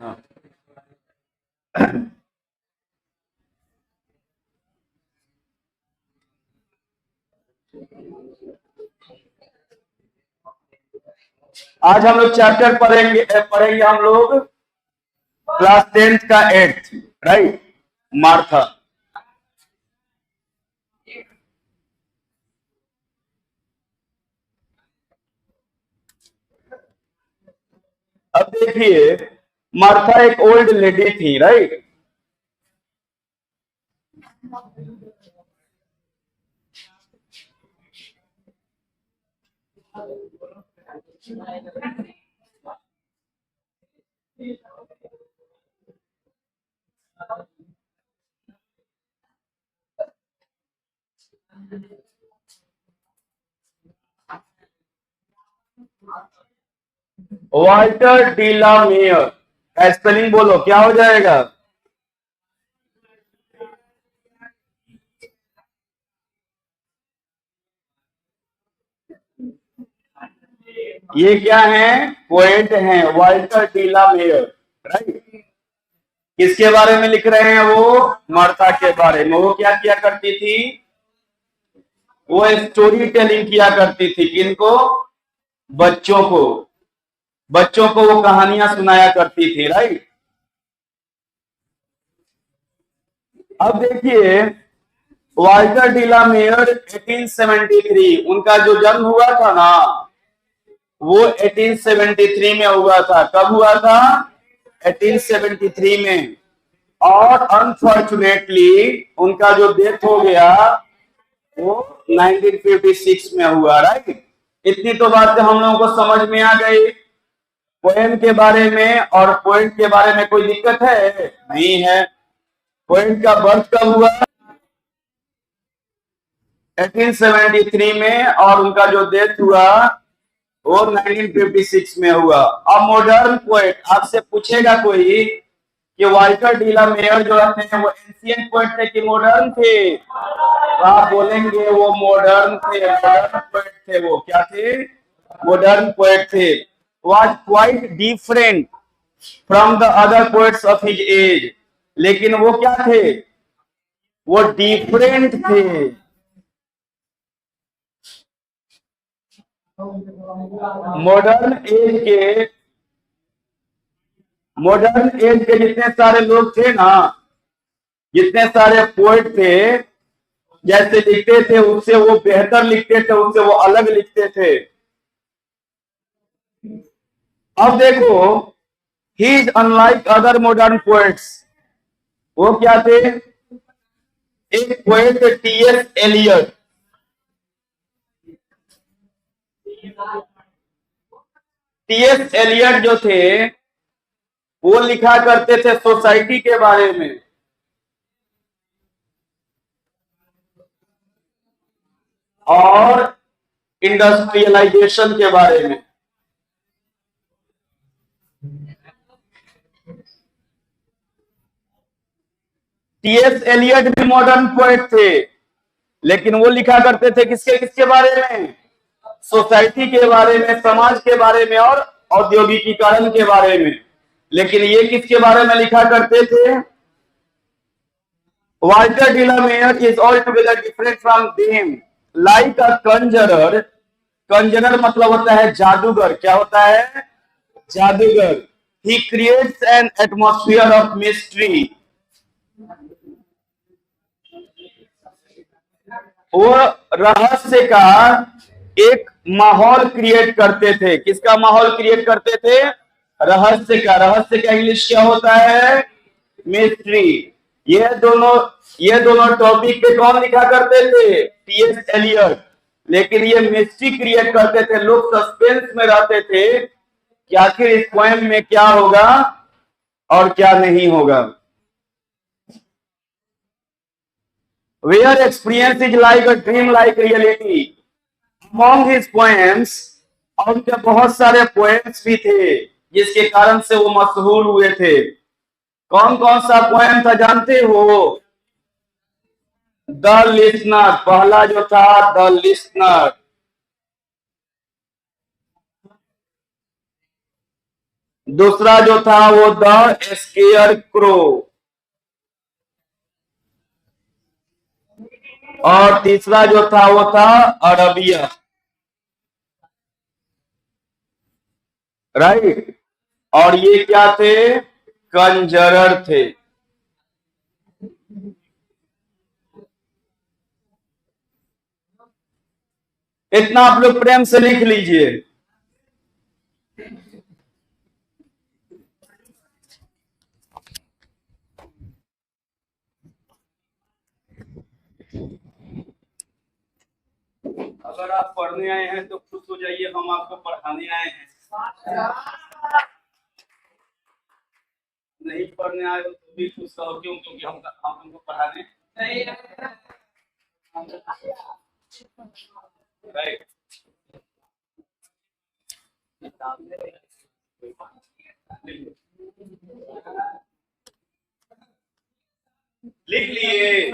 हाँ। आज हम लोग चैप्टर पढ़ेंगे हम लोग क्लास 10th का 8th, राइट, मार्था। अब देखिए, मार्था एक ओल्ड लेडी थी, right. Walter de la Mare का स्पेलिंग बोलो, क्या हो जाएगा? ये क्या है? पोएट हैं, Walter de la Mare, right. किसके बारे में लिख रहे हैं वो? मार्था के बारे में। वो क्या किया करती थी? वो स्टोरी टेलिंग किया करती थी। किनको? बच्चों को। बच्चों को वो कहानियां सुनाया करती थी, राइट। अब देखिए, वाल्टर डी ला मेयर 1873, उनका जो जन्म हुआ था ना, वो 1873 में हुआ था। कब हुआ था? 1873 में। और अनफॉर्चुनेटली उनका जो डेथ हो गया वो 1956 में हुआ, राइट। इतनी तो बातें हम लोगों को समझ में आ गई पोएम के बारे में। और पोएट के बारे में कोई दिक्कत है? नहीं है। पोएट का बर्थ कब हुआ? 1873 में। और उनका जो डेथ हुआ वो 1956 में हुआ। अब मॉडर्न पोएट, आपसे पूछेगा कोई कि वाल्टर डी ला मेयर जो थे वो एंशिएंट पोएट थे कि मॉडर्न थे? तो आप बोलेंगे वो मॉडर्न थे, मॉडर्न पोएट थे। वो क्या थे? मॉडर्न पोएट थे। Was quite different from the other poets of his age. लेकिन वो क्या थे? वो डिफरेंट थे। मॉडर्न एज के मॉडर्न एज के जितने सारे लोग थे ना, जितने सारे पोएट थे, जैसे लिखते थे उससे वो बेहतर लिखते थे, उससे वो अलग लिखते थे। अब देखो, he is unlike other modern poets. वो क्या थे? एक poet T S Eliot. T S Eliot जो थे वो लिखा करते थे सोसाइटी के बारे में और इंडस्ट्रियलाइजेशन के बारे में। टीएस एलियट भी मॉडर्न पोएट थे, लेकिन वो लिखा करते थे किसके किसके बारे में? सोसाइटी के बारे में, समाज के बारे में और औद्योगिकीकरण के बारे में। लेकिन ये किसके बारे में लिखा करते थे? Walter de la Mare is all together different from them, like a conjurer. कंजरर मतलब होता है जादूगर। क्या होता है? जादूगर। He creates an atmosphere of mystery. वो रहस्य का एक माहौल क्रिएट करते थे। किसका माहौल क्रिएट करते थे? रहस्य का। रहस्य का इंग्लिश क्या होता है? मिस्ट्री। ये दोनों टॉपिक पे कौन लिखा करते थे? T S Eliot. लेकिन ये मिस्ट्री क्रिएट करते थे, लोग सस्पेंस में रहते थे कि आखिर इस पोएम में क्या होगा और क्या नहीं होगा। Where experience is like a dream like reality. Among his poems, और उनके बहुत सारे पोएम्स भी थे जिसके कारण से वो मशहूर हुए थे। कौन कौन सा पोएम था जानते हो? द लिसनर, पहला जो था द लिसनर। दूसरा जो था वो द स्केयर क्रो, और तीसरा जो था वो था अरबिया, राइट। और ये क्या थे? कंजरर थे। इतना आप लोग प्रेम से लिख लीजिए। अगर आप पढ़ने आए हैं तो खुश हो जाइए, हम आपको पढ़ाने आए हैं। नहीं पढ़ने आए हो तो भी खुश रहो, क्यों? क्योंकि हम तुमको पढ़ाने नहीं आए। राइट। लिख लिए।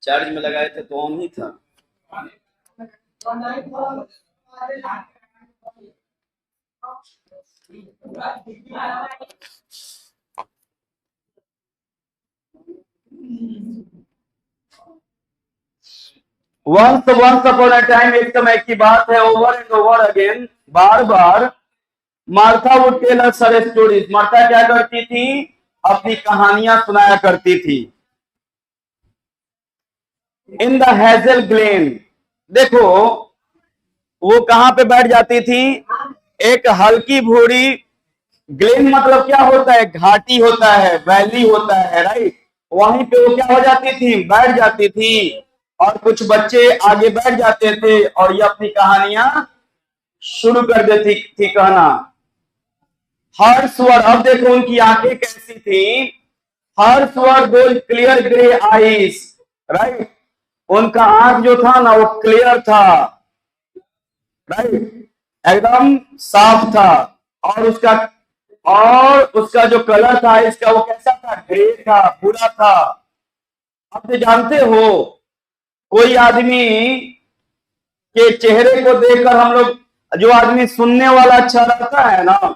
चार्ज में लगाए थे तो ऑन ही था। वंस अपॉन अ टाइम, एक समय की बात है, ओवर एंड ओवर अगेन, बार बार, Martha would tell us her stories. Martha क्या करती थी? अपनी कहानियां सुनाया करती थी। इन द हेजल ग्लेन, देखो वो कहां पे बैठ जाती थी? एक हल्की भूरी, ग्लेन मतलब क्या होता है? घाटी होता है, वैली होता है, राइट? वहीं पे वो क्या हो जाती थी? बैठ जाती थी, और कुछ बच्चे आगे बैठ जाते थे और ये अपनी कहानियां शुरू कर देती थी कहना। हर्ष वर, अब देखो उनकी आंखें कैसी थी? Her eyes were gold clear grey eyes, right? उनका आंख जो था ना वो क्लियर था, राइट? एकदम साफ था। और उसका जो कलर था इसका वो कैसा था? ग्रे था, भूरा था। आप तो जानते हो कोई आदमी के चेहरे को देखकर हम लोग, जो आदमी सुनने वाला अच्छा रहता है ना,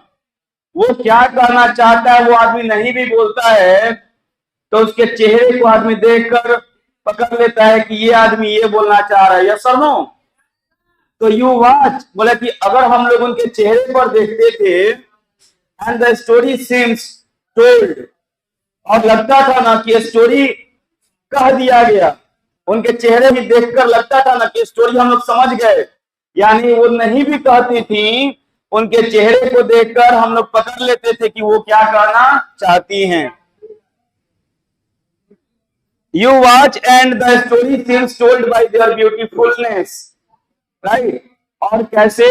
वो क्या कहना चाहता है वो आदमी नहीं भी बोलता है तो उसके चेहरे को आदमी देखकर पकड़ लेता है कि ये आदमी ये बोलना चाह रहा है, यस और नो? तो यू वॉच, बोला कि अगर हम लोग उनके चेहरे पर देखते थे, and the story seems told, और लगता था ना कि स्टोरी कह दिया गया, उनके चेहरे भी देखकर लगता था ना कि स्टोरी हम लोग समझ गए, यानी वो नहीं भी कहती थी, उनके चेहरे को देखकर हम लोग पकड़ लेते थे कि वो क्या कहना चाहती हैं। You watch and the story seems told by their beautifulness, right? और कैसे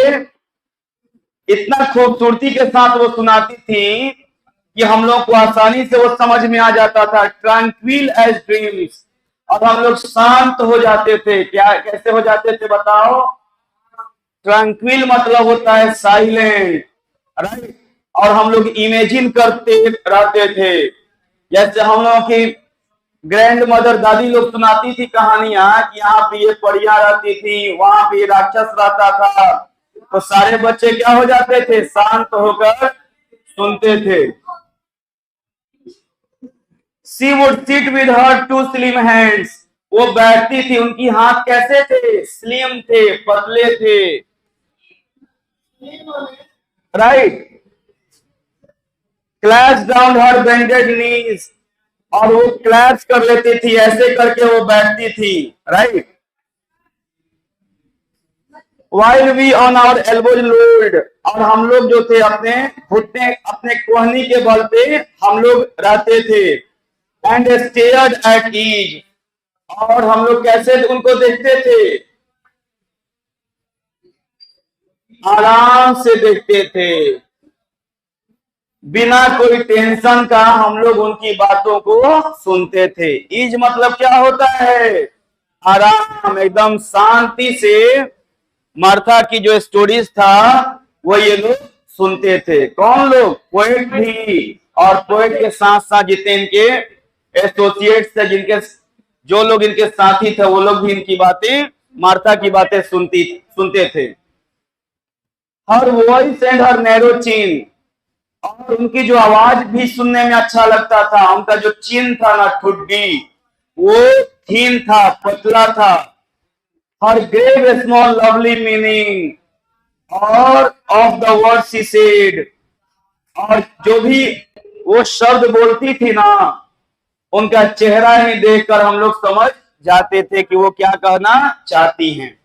इतना खूबसूरती के साथ वो सुनाती थी कि हम लोग को आसानी से वो समझ में आ जाता था। ट्रैंक्विल एज ड्रीम्स, और हम लोग शांत हो जाते थे। क्या कैसे हो जाते थे बताओ? ट्रैंक्विल मतलब होता है साइलेंट, राइट? और हम लोग इमेजिन करते रहते थे, जैसे हम लोगों की ग्रैंड मदर, दादी लोग सुनाती थी कहानियां कि यहाँ पे ये परियां रहती थी, वहां पे राक्षस रहता था, तो सारे बच्चे क्या हो जाते थे? शांत होकर सुनते थे। She would sit with her two slim hands, वो बैठती थी, उनकी हाथ कैसे थे? स्लिम थे, पतले थे, राइट? क्लैप्स डाउन हर बेंडेड नीज, और वो क्लैप्स कर लेती थी, ऐसे करके वो बैठती थी, right? While we on our elbows lolled, और हम लोग जो थे अपने घुटने, अपने कोहनी के बल पे हम लोग रहते थे। एंड stared at each, और हम लोग कैसे उनको देखते थे? आराम से देखते थे, बिना कोई टेंशन का हम लोग उनकी बातों को सुनते थे। ईज मतलब क्या होता है? आराम, एकदम शांति से मार्था की जो स्टोरीज था वो ये लोग सुनते थे। कौन लोग? पोएट भी, और पोएट के साथ साथ जितने इनके एसोसिएट्स थे, जिनके जो लोग इनके साथी थे, वो लोग भी इनकी बातें, मार्था की बातें सुनते थे। Her voice and her narrow chin, और उनकी जो आवाज भी सुनने में अच्छा लगता था। उनका जो चिन था ना, ठुड्डी, वो थीन था, पतला था। हर ग्रेव स्मॉल लवली मीनिंग, और of the word she said, और जो भी वो शब्द बोलती थी ना, उनका चेहरा ही देखकर हम लोग समझ जाते थे कि वो क्या कहना चाहती हैं।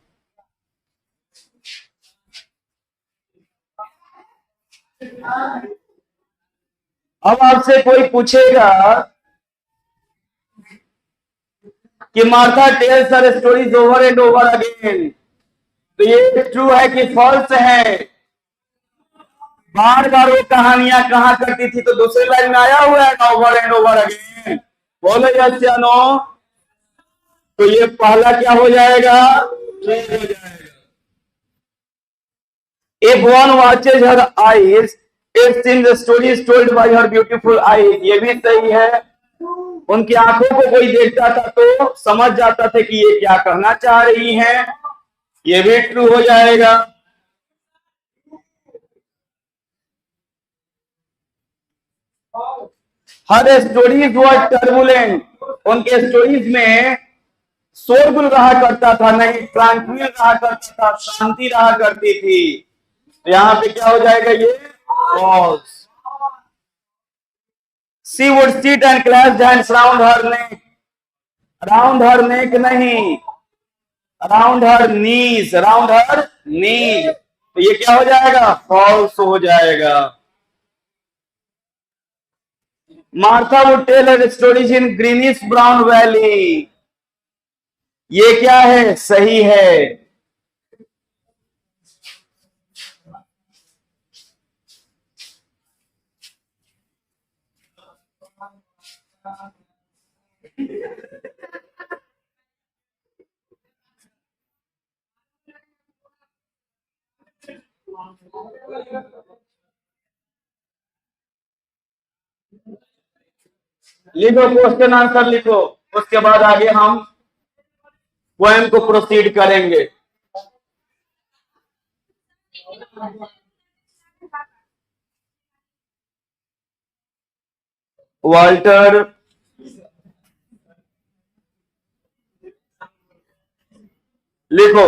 अब आपसे कोई पूछेगा कि Martha tells her stories over and over again, तो ये ट्रू है कि फॉल्स है? बार बार वो कहानियां कहा करती थी, तो दूसरे लाइन में आया हुआ है ना, ओवर एंड ओवर अगेन। बोलो यस या नो? तो ये पहला क्या हो जाएगा? ट्रू हो जाएगा। If one watches her eyes, it seems the story is told by her beautiful eyes, ये भी सही है। उनकी आंखों को कोई देखता था तो समझ जाता था कि ये क्या कहना चाह रही हैं। ये भी ट्रू हो जाएगा। हर स्टोरीज वर टर्बुलेंट, उनके स्टोरीज में शोरगुल रहा करता था, नहीं ट्रांक्विल रहा करता था, शांति रहा करती थी। तो यहां पे क्या हो जाएगा, ये falls. She would sit and clasp hands round her neck नहीं, राउंड हर नीज। तो ये क्या हो जाएगा, फॉल्स हो जाएगा। Martha would tell her stories in greenish brown valley. ये क्या है, सही है। लिखो, क्वेश्चन आंसर लिखो, उसके बाद आगे हम पोएम को प्रोसीड करेंगे। वाल्टर लिखो।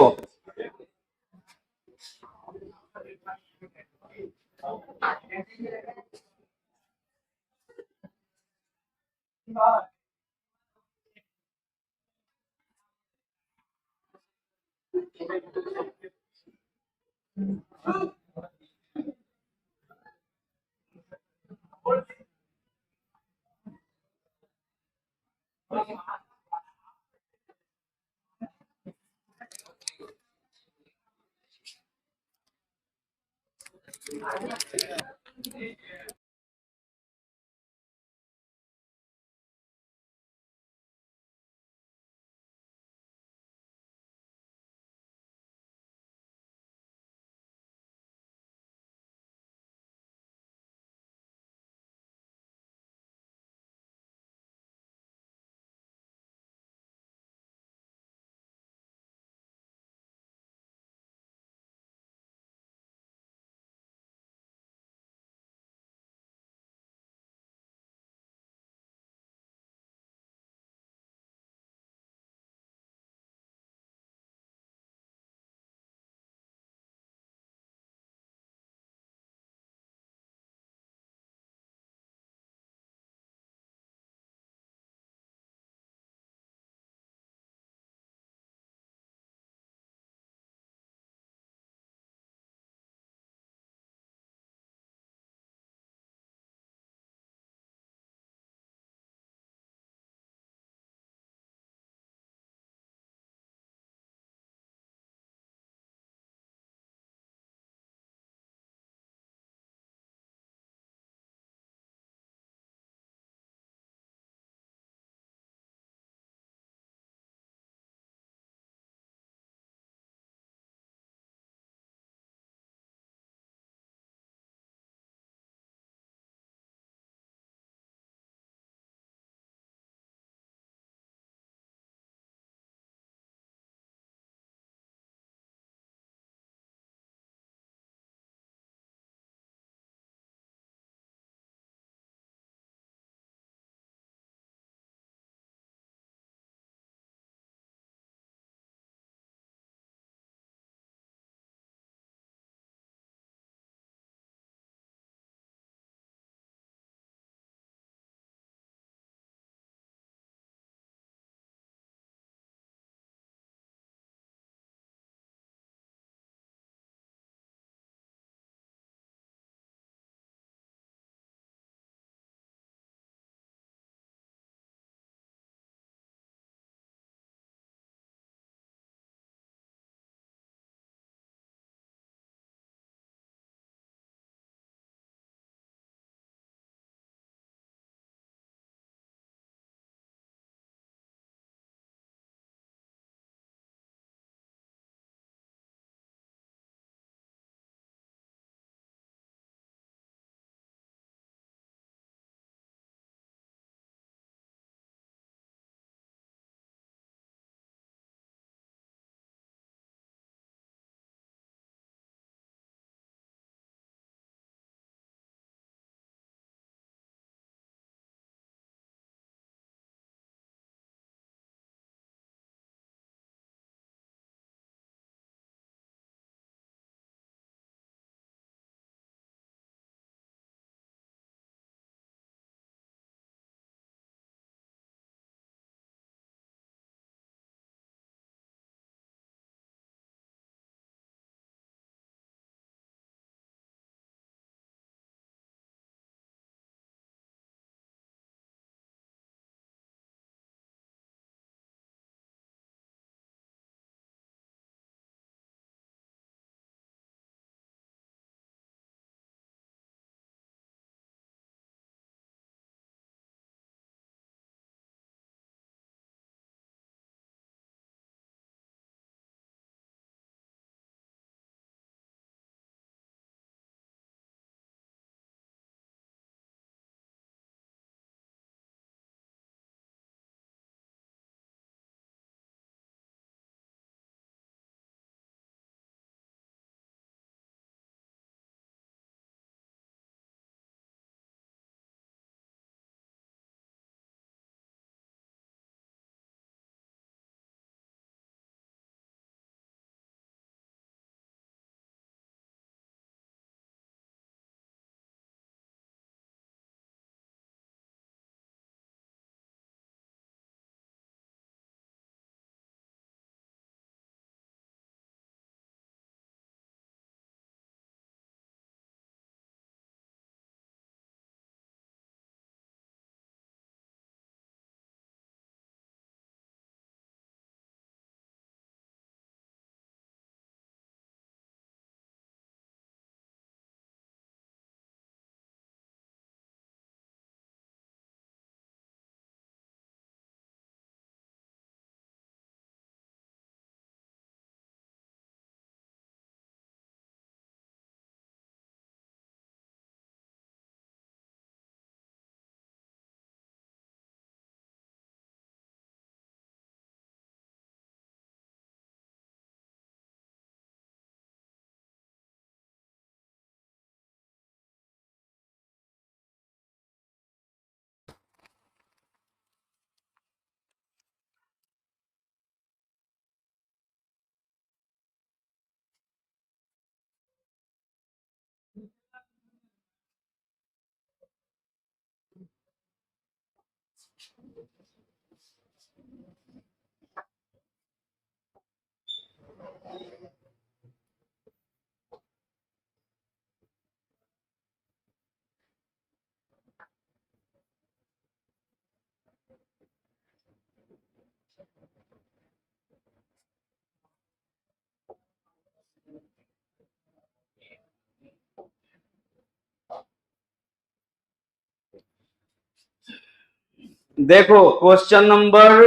देखो क्वेश्चन नंबर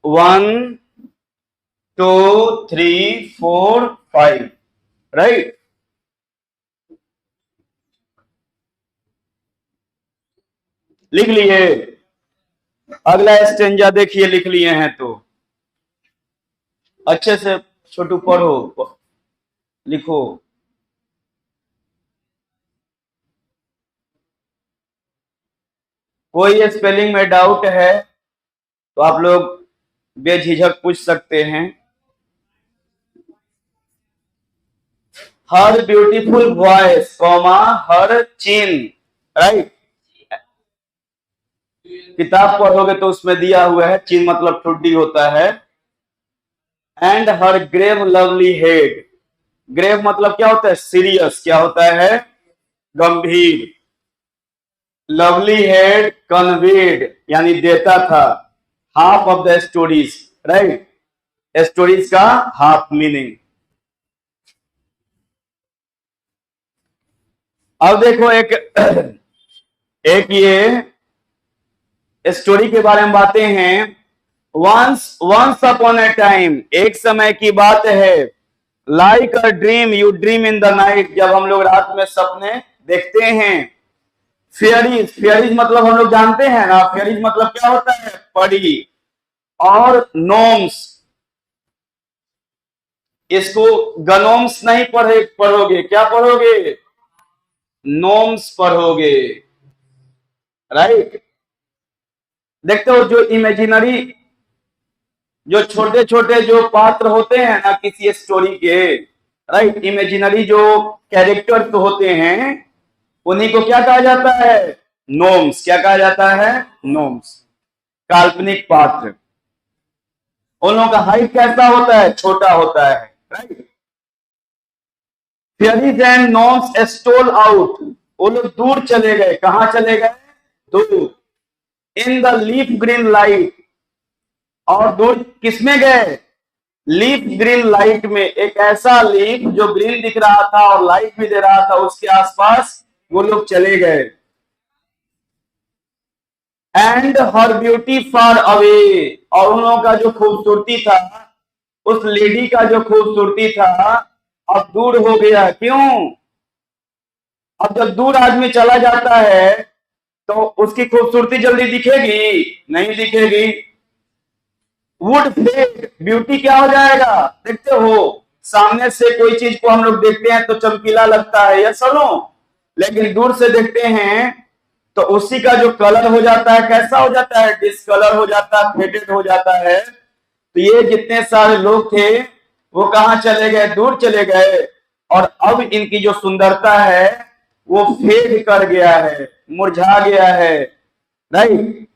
1 2 3 4 5, राइट। लिख लिए? अगला स्टेंजा देखिए, लिख लिए हैं तो अच्छे से छोटू पढ़ो, लिखो। कोई स्पेलिंग में डाउट है तो आप लोग बेझिझक पूछ सकते हैं। हर ब्यूटीफुल वॉइस कॉमा हर चिन, राइट। किताब पढ़ोगे तो उसमें दिया हुआ है, चिन मतलब ठुड्डी होता है। And her grave lovely head, grave मतलब क्या होता है? सीरियस। क्या होता है? गंभीर। लवली हेड कन्वेड यानी देता था half of the stories, right. Stories का हाफ मीनिंग। अब देखो एक एक ये स्टोरी के बारे में बातें हैं। वंस अपॉन ए टाइम, एक समय की बात है। Like a dream you dream in the night, जब हम लोग रात में सपने देखते हैं। फेयरीज, फेयरीज मतलब हम लोग जानते हैं ना, फेयरीज मतलब क्या होता है? परी। और नोम्स, इसको गनोम्स नहीं पढ़ोगे, क्या पढ़ोगे? नोम्स पढ़ोगे, राइट। देखते हो जो इमेजिनरी, जो छोटे छोटे जो पात्र होते हैं ना किसी स्टोरी के, राइट, इमेजिनरी जो कैरेक्टर्स होते हैं उन्हीं को क्या कहा जाता है? नोम्स। क्या कहा जाता है? नोम्स, काल्पनिक पात्र। उन लोगों का हाइट कैसा होता है? छोटा होता है, right. Fairies and gnomes stole out, वो लोग दूर चले गए। कहां चले गए? दूर। In the leaf green light, और दूर किसमें गए? लीफ ग्रीन लाइट में, एक ऐसा लीफ जो ग्रीन दिख रहा था और लाइट भी दे रहा था, उसके आसपास वो लोग चले गए। And her beauty far away, और उन लोगों का जो खूबसूरती था, उस लेडी का जो खूबसूरती था अब दूर हो गया। क्यों? अब जब दूर आदमी चला जाता है तो उसकी खूबसूरती जल्दी दिखेगी? नहीं दिखेगी। वुड फेड, ब्यूटी क्या हो जाएगा? देखते हो सामने से कोई चीज को हम लोग देखते हैं तो चमकीला लगता है, या सुनो, लेकिन दूर से देखते हैं तो उसी का जो कलर हो जाता है कैसा हो जाता है? डिसकलर हो जाता है, फेडेड हो जाता है। तो ये जितने सारे लोग थे वो कहां चले गए? दूर चले गए। और अब इनकी जो सुंदरता है वो फेड कर गया है, मुरझा गया है, right.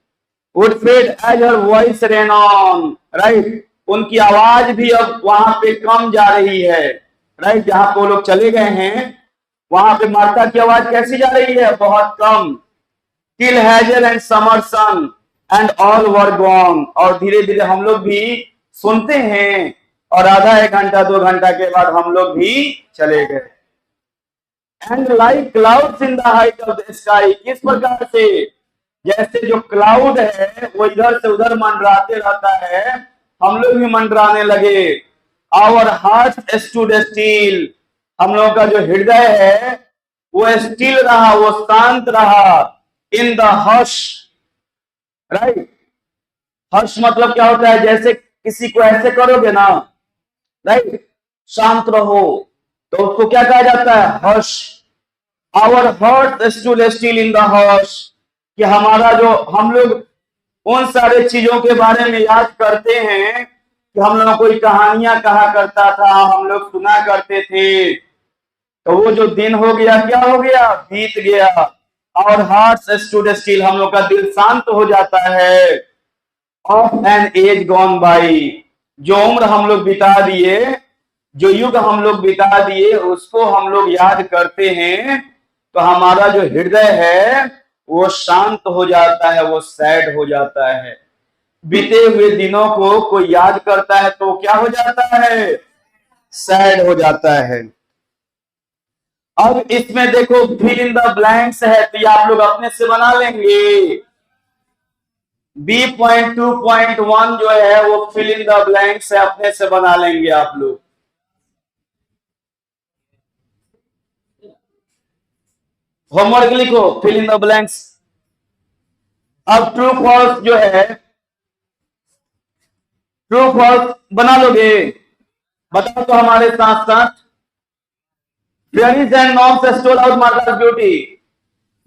Would fade as her voice ran on, right. उनकी आवाज भी अब वहां पे कम जा रही है, राइट। जहां पे वो लोग चले गए हैं वहां पे मार्था की आवाज कैसी जा रही है? बहुत कम। Till hazel and summer sun and all were gone, और धीरे धीरे हम लोग भी सुनते हैं और आधा एक घंटा 2 घंटा के बाद हम लोग भी चले गए। And like clouds in the height of the sky, किस प्रकार से? जैसे जो क्लाउड है वो इधर से उधर मंडराते रहता है, हम लोग भी मंडराने लगे। आवर हार्ट स्टूड स्टील, हम लोगों का जो हृदय है वो स्टील रहा, वो शांत रहा। In the hush, right. Hush मतलब क्या होता है? जैसे किसी को ऐसे करोगे ना, राइट, शांत रहो, तो उसको क्या कहा जाता है? Hush. Our heart stood still in the hush, कि हमारा जो, हम लोग उन सारे चीजों के बारे में याद करते हैं कि हम लोग कोई कहानियां कहा करता था, हम लोग सुना करते थे, तो वो जो दिन हो गया क्या हो गया? बीत गया। और हार्ट स्टूड स्टिल, हम लोग का दिल शांत हो जाता है। Of an age gone by, जो उम्र हम लोग बिता दिए, जो युग हम लोग बिता दिए, उसको हम लोग याद करते हैं तो हमारा जो हृदय है वो शांत हो जाता है, वो सैड हो जाता है। बीते हुए दिनों को कोई याद करता है तो क्या हो जाता है, सैड हो जाता है। अब इसमें देखो फिल इन द ब्लैंक्स है, तो ये आप लोग अपने से बना लेंगे। B.2.1 जो है वो फिल इन द ब्लैंक्स है, अपने से बना लेंगे आप लोग। होमवर्क लिखो, फिल इन द ब्लैंक्स। अब ट्रू फॉल्स जो है, ट्रू फॉल्स बना लोगे, बताओ तो हमारे साथ साथ। Fairies and gnomes stole out Martha beauty,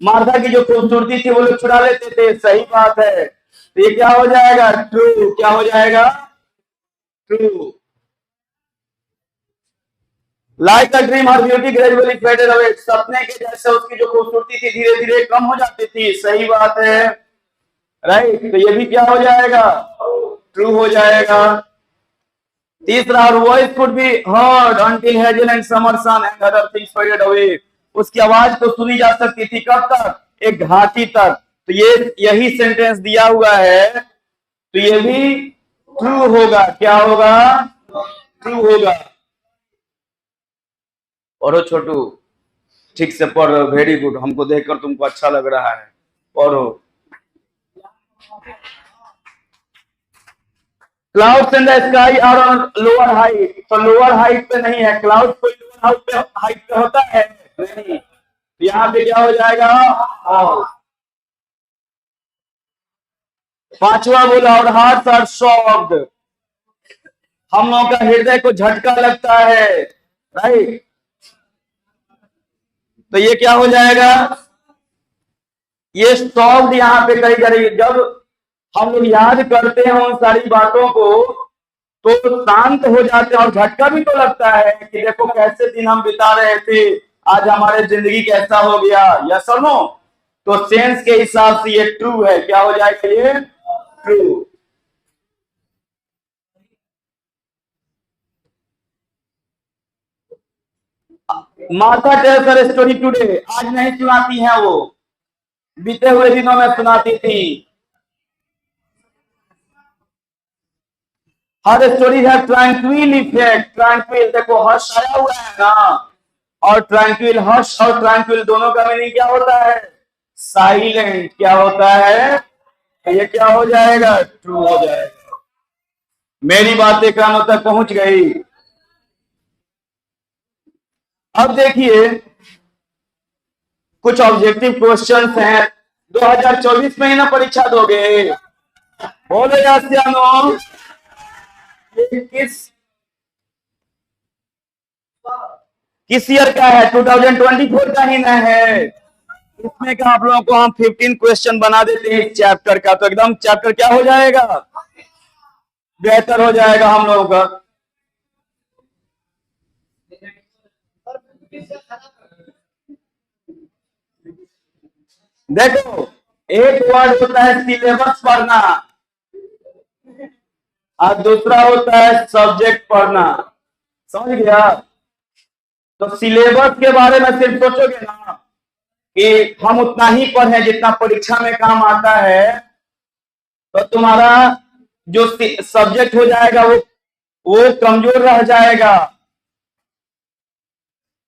Martha की जो खूबसूरती थी वो लोग चुरा लेते थे, सही बात है। तो ये क्या हो जाएगा, ट्रू। क्या हो जाएगा, true. Like a dream her beauty gradually faded away, सपने के जैसे उसकी जो खूबसूरती थी धीरे धीरे कम हो जाती थी, सही बात है, राइट। तो ये भी क्या हो जाएगा, ट्रू हो जाएगा। तीसरा, voice could be heard until hazel and summer sun and other things faded away, उसकी आवाज तो सुनी जा सकती थी कब तक, एक घाटी तक। तो ये यही सेंटेंस दिया हुआ है, तो ये भी ट्रू होगा। क्या होगा, ट्रू होगा। और छोटू ठीक से पढ़, वेरी गुड, हमको देखकर तुमको अच्छा लग रहा है, पढ़ो। Clouds in the sky are on lower height, तो लोअर हाइट पे नहीं है, क्लाउड कोई लोअर हाइट पे होता है नहीं, यहाँ पे क्या हो जाएगा, पांचवा बोला, और हार्ट्स आर शॉक्ड, हम लोगों का हृदय को झटका लगता है, राइट। तो ये क्या हो जाएगा, ये शॉक्ड यहाँ पे कही करेगी। जब हम लोग याद करते हैं उन सारी बातों को तो शांत हो जाते हैं, और झटका भी तो लगता है कि देखो कैसे दिन हम बिता रहे थे, आज हमारे जिंदगी कैसा हो गया, या सुनो। तो सेंस के हिसाब से ये ट्रू है, क्या हो जाएगा, ये ट्रू। मार्था टेल्स हर स्टोरी टुडे, आज नहीं सुनाती है वो, बीते हुए दिनों में सुनाती थी। हर स्टोरी है ट्रैंक्विल इफेक्ट, ट्रैंक्विल देखो हर्ष आया हुआ है ना, और ट्रैंक्विल, हर्ष और ट्रैंक्विल दोनों का मीनिंग क्या होता है, साइलेंट। क्या होता है, ये क्या हो जाएगा, ट्रू हो जाएगा। मेरी बातें कानों तक पहुंच गई। अब देखिए कुछ ऑब्जेक्टिव क्वेश्चंस हैं, 2024 में ही ना परीक्षा दोगे, बोलो यासियानो, ये किस ईयर का है, 2024 का ही ना है। इसमें का आप लोगों को हम 15 क्वेश्चन बना देते हैं इस चैप्टर का, तो एकदम चैप्टर क्या हो जाएगा, बेहतर हो जाएगा हम लोगों का। देखो एक वर्ड होता है सिलेबस पढ़ना, और दूसरा होता है सब्जेक्ट पढ़ना, समझ गया। तो सिलेबस के बारे में सिर्फ सोचोगे ना कि हम उतना ही पढ़े जितना परीक्षा में काम आता है, तो तुम्हारा जो सब्जेक्ट हो जाएगा वो कमजोर रह जाएगा।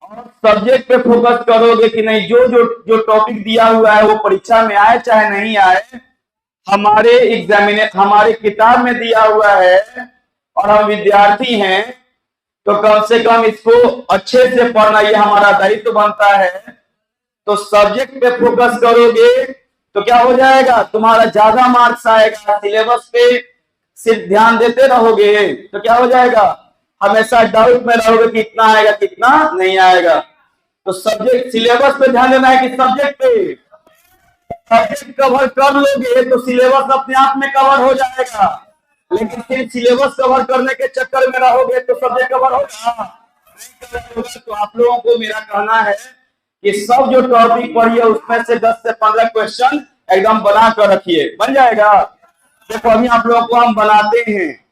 और सब्जेक्ट पे फोकस करोगे कि नहीं, जो जो जो टॉपिक दिया हुआ है वो परीक्षा में आए चाहे नहीं आए, हमारे किताब में दिया हुआ है, और हम विद्यार्थी हैं, तो कम से कम इसको अच्छे से पढ़ना ये हमारा दायित्व बनता है। तो सब्जेक्ट पे फोकस करोगे तो क्या हो जाएगा, तुम्हारा ज्यादा मार्क्स आएगा। सिलेबस पे सिर्फ ध्यान देते रहोगे तो क्या हो जाएगा, हमेशा डाउट में रहोगे कि कितना आएगा कितना नहीं आएगा। तो सब्जेक्ट, सिलेबस पे ध्यान देना है कि सब्जेक्ट पे, सब्जेक्ट कवर कर लोगे तो सिलेबस अपने आप में कवर हो जाएगा। लेकिन सिर्फ सिलेबस कवर करने के चक्कर में रहोगे तो सब्जेक्ट कवर होगा नहीं, कवर होगा। तो आप लोगों को मेरा कहना है कि सब जो टॉपिक पढ़िए उसमें से 10 से 15 क्वेश्चन एकदम बना कर रखिए, बन जाएगा। देखो अभी आप लोगों को हम बनाते हैं।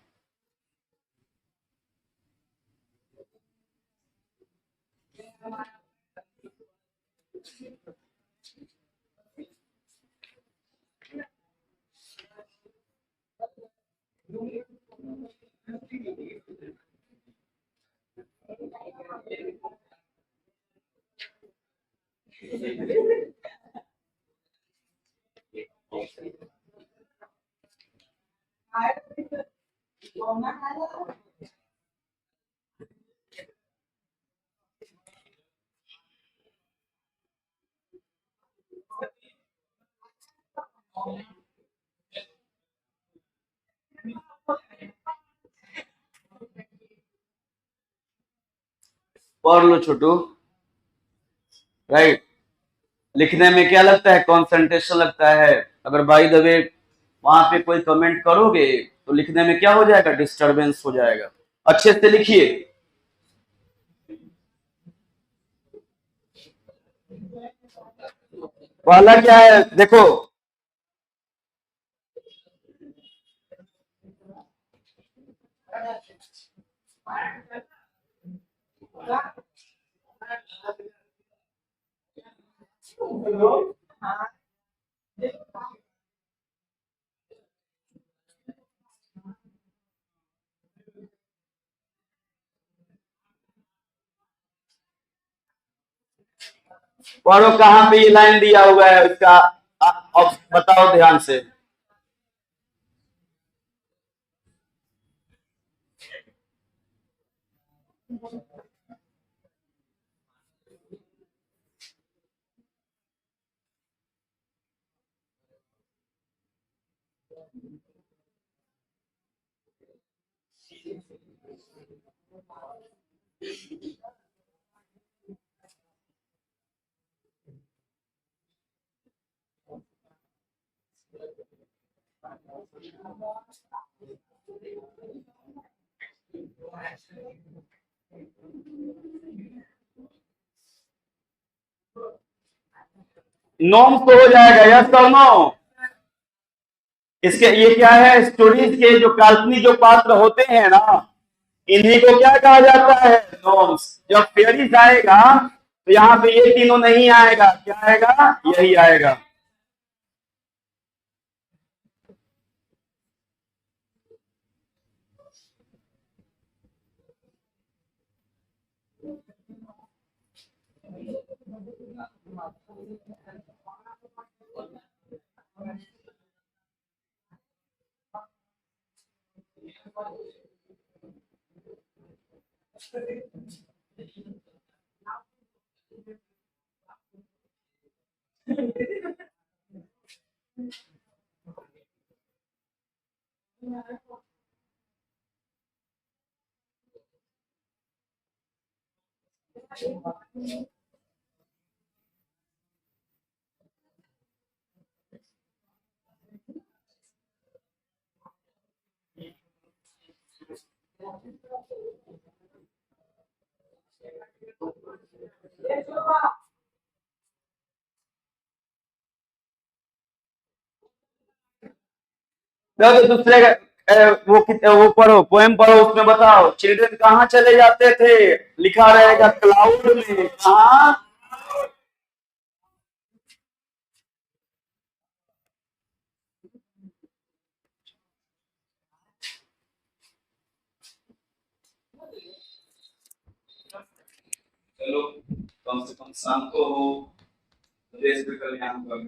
पढ़ लो छोटू। राइट। लिखने में क्या लगता है? कंसंट्रेशन लगता है। अगर बाय द वे वहां पे कोई कमेंट करोगे तो लिखने में क्या हो जाएगा? डिस्टरबेंस हो जाएगा। अच्छे से लिखिए। पहला क्या है देखो। पढ़ो कहां पे ये लाइन दिया हुआ है इसका। अब बताओ ध्यान से। नॉर्म्स तो हो जाएगा। यस और नो। इसके ये क्या है? स्टोरीज के जो काल्पनिक जो पात्र होते हैं ना, इन्हीं को क्या कहा जाता है? नॉर्म्स। जब फेयरीज आएगा तो यहाँ पे ये तीनों नहीं आएगा। क्या आएगा? यही आएगा। तो दूसरे वो पढ़ो, पोएम पढ़ो, उसमें बताओ चिल्ड्रन कहाँ चले जाते थे। लिखा रहेगा क्लाउड में। कहा? चलो कम से कम शाम को हो, देश में कल्याण कर।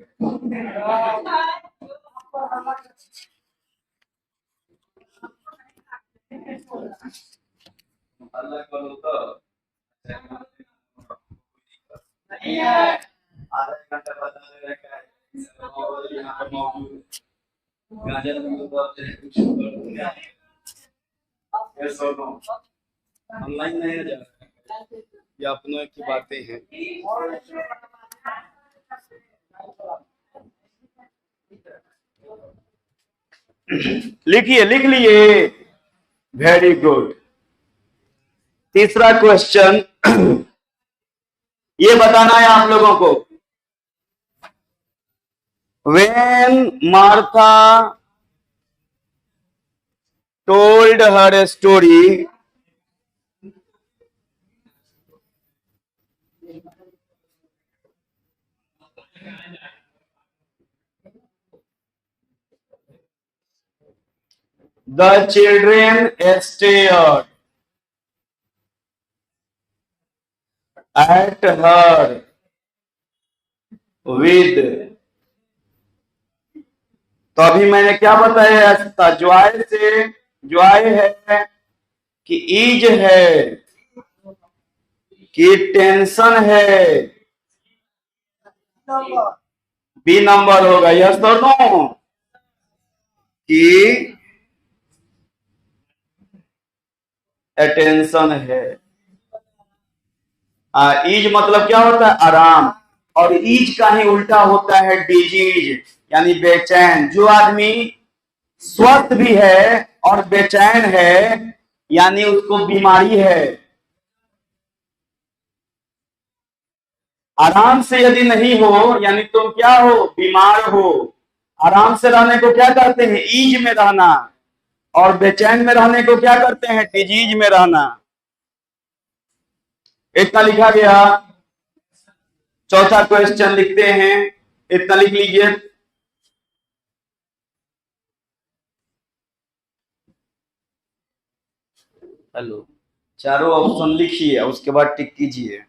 अल्लाह करो तो आधा घंटा बता दे रहा है यहाँ पर मौजूद गांजा कुछ ऑनलाइन नहीं जा रहा है। ये अपनों की बातें हैं। लिखिए, लिख लिए। Very good. तीसरा क्वेश्चन ये बताना है आप लोगों को। When Martha told her story, the children stared at her with तो अभी मैंने क्या बताया था, ज्वाय से, ज्वाय है कि ईज है कि टेंशन है, बी नंबर होगा। यस तो नो कि अटेंशन है। ईज मतलब क्या होता है, आराम, और ईज का ही उल्टा होता है डिजीज, यानी बेचैन। जो आदमी स्वस्थ भी है और बेचैन है, यानी उसको बीमारी है। आराम से यदि नहीं हो, यानी तुम क्या हो, बीमार हो। आराम से रहने को क्या कहते हैं, ईज में रहना, और बेचैन में रहने को क्या करते हैं, डिजीज में रहना। इतना लिखा गया। चौथा क्वेश्चन लिखते हैं, इतना लिख लीजिए। हेलो, चारों ऑप्शन लिखिए, उसके बाद टिक कीजिए।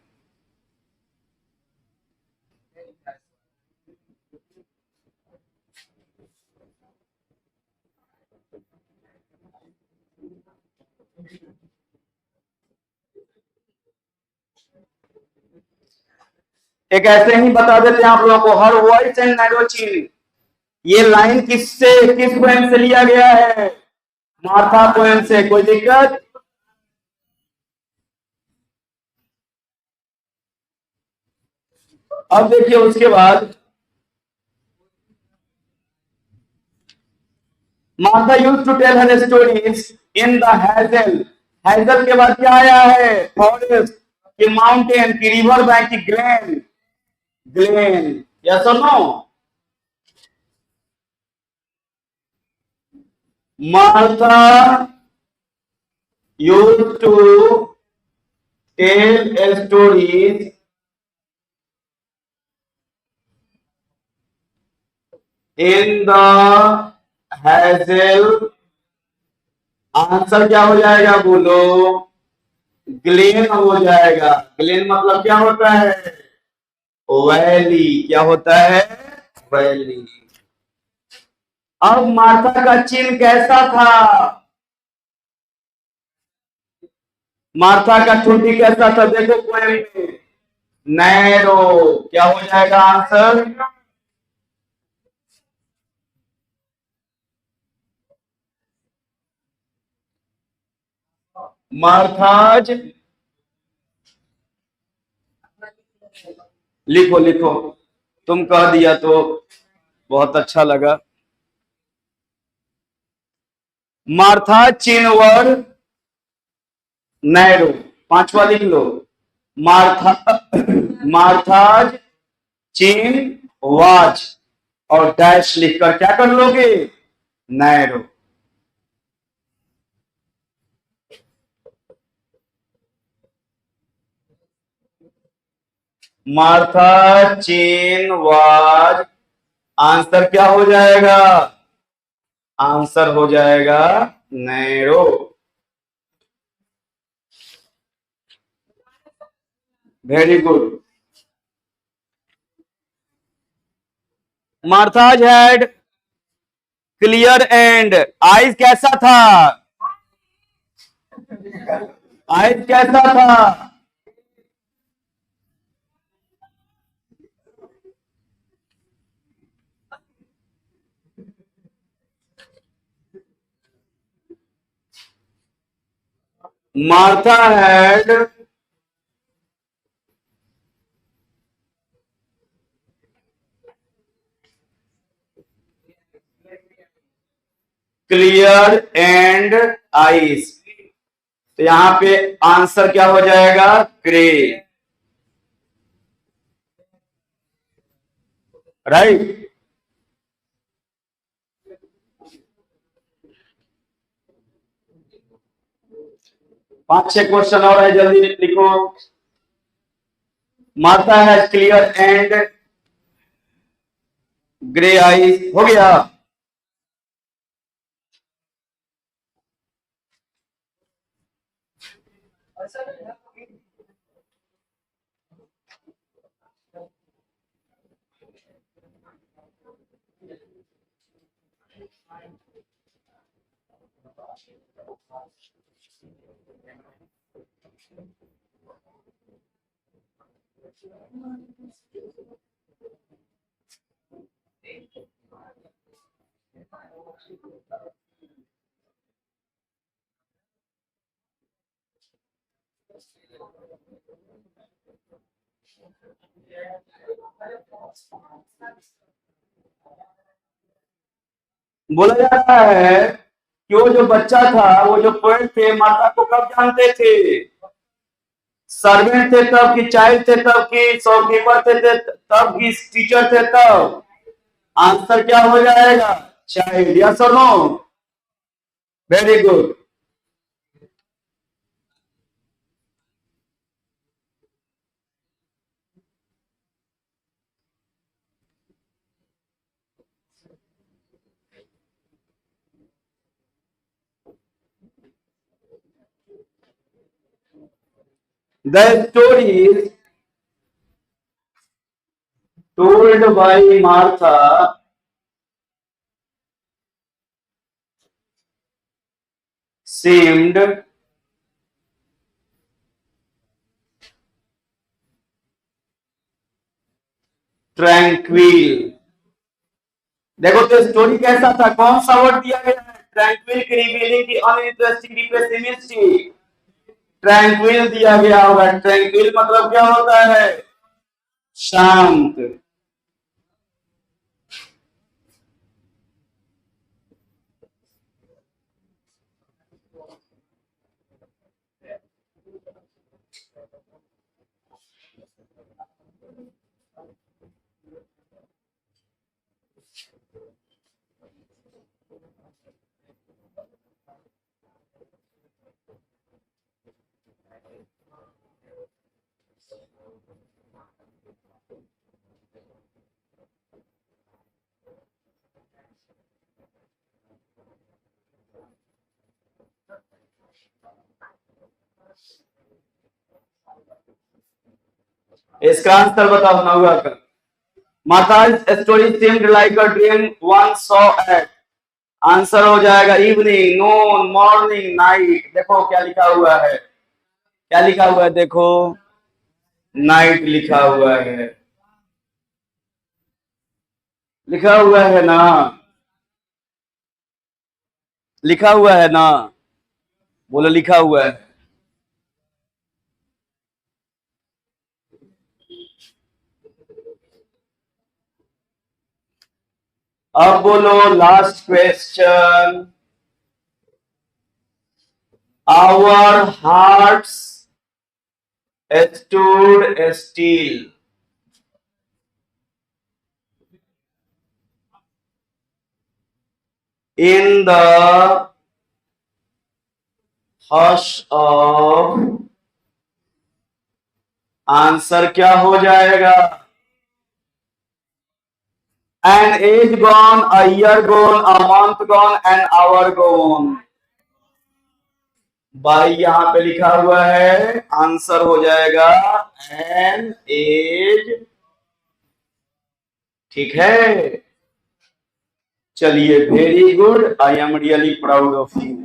एक ऐसे ही बता देते हैं आप लोगों को, हर वॉइस एंड नाइट्रोजन, ये लाइन किससे, किस पोएम से लिया गया है, मार्था पोएम से। कोई दिक्कत? अब देखिए उसके बाद, Martha used to tell her stories in the hazel. Hazel के बाद क्या आया है, फॉरेस्ट, की माउंटेन, की रिवर बैंक, की ग्लेन, ग्लेन। यस और no? Martha used to tell stories in the hazel. Answer क्या हो जाएगा, बोलो? ग्लेन हो जाएगा। ग्लेन मतलब क्या होता है, वैली। क्या होता है, वैली। अब मार्था का चिन्ह कैसा था, मार्था का ठुड्डी कैसा था, देखो पोएम में, नैरो। क्या हो जाएगा आंसर, मार्थाज। लिखो लिखो, तुम कह दिया तो बहुत अच्छा लगा। मार्था चिन्हवर नैरो, पांचवा लिख लो। मार्था, मार्थाज चिन वाच, और डैश लिखकर क्या कर लोगे, नैरो। मार्था चिन वाच, आंसर क्या हो जाएगा, आंसर हो जाएगा narrow. Very good. मार्थाज had clear and eyes, कैसा था, आइज कैसा था, Martha had clear and eyes. तो यहां पे आंसर क्या हो जाएगा, ग्रे। राइट। 5-6 क्वेश्चन और है, जल्दी लिखो। Martha has clear and grey eyes, हो गया। बोला जाता है कि वो जो बच्चा था, वो जो पोएट थे, माता को कब जानते थे? सर्वेंट थे तब, कि चाइल्ड थे तब, कि शॉपकीपर थे तब, कि टीचर थे तब? आंसर क्या हो जाएगा? चाइल्ड। यस और no? Very good. The story told by Martha seemed tranquil। देखो तो स्टोरी कैसा था, कौन सा वर्ड दिया गया है? ट्रैंक्विल की रिवीलिंग की अनइंटरेस्टिंग पेसिमिस्टिक। ट्रैंक्विल दिया गया होगा। ट्रैंक्विल मतलब क्या होता है? शांत। इसका आंसर बताओ नौगा का। माता's story seemed like a dream one saw at। Answer हो जाएगा इवनिंग, नून, मॉर्निंग, नाइट। देखो क्या लिखा हुआ है, क्या लिखा हुआ है, देखो नाइट लिखा हुआ है। लिखा हुआ है ना, लिखा हुआ है ना, बोलो लिखा हुआ है। अब बोलो last question. Our hearts stood still in the hush of। Answer क्या हो जाएगा? An age gone, a year gone, a month gone, an hour gone। भाई यहां पे लिखा हुआ है, आंसर हो जाएगा एन एज। ठीक है, चलिए, very good, I am really proud of you.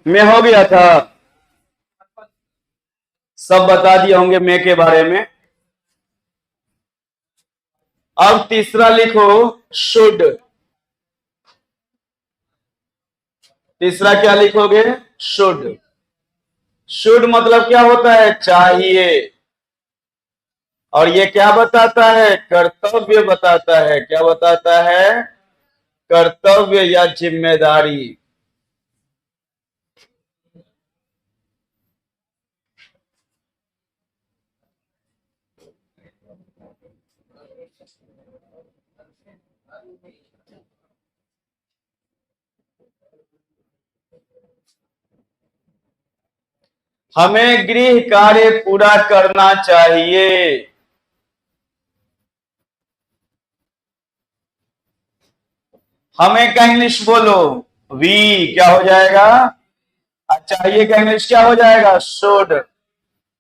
में हो गया था, सब बता दिए होंगे मैं के बारे में। अब तीसरा लिखो शुड। तीसरा क्या लिखोगे? शुड। शुड मतलब क्या होता है? चाहिए। और ये क्या बताता है? कर्तव्य बताता है। क्या बताता है? कर्तव्य या जिम्मेदारी। हमें गृह कार्य पूरा करना चाहिए। हमें का इंग्लिश बोलो, वी क्या हो जाएगा? चाहिए का इंग्लिश क्या हो जाएगा? शुड।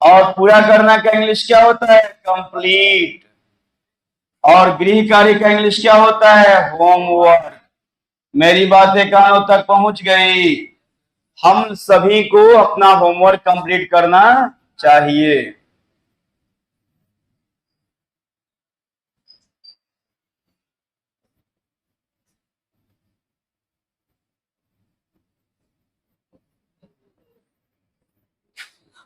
और पूरा करना का इंग्लिश क्या होता है? कंप्लीट। और गृह कार्य का इंग्लिश क्या होता है? होमवर्क। मेरी बातें कानों तक पहुंच गई। हम सभी को अपना होमवर्क कंप्लीट करना चाहिए।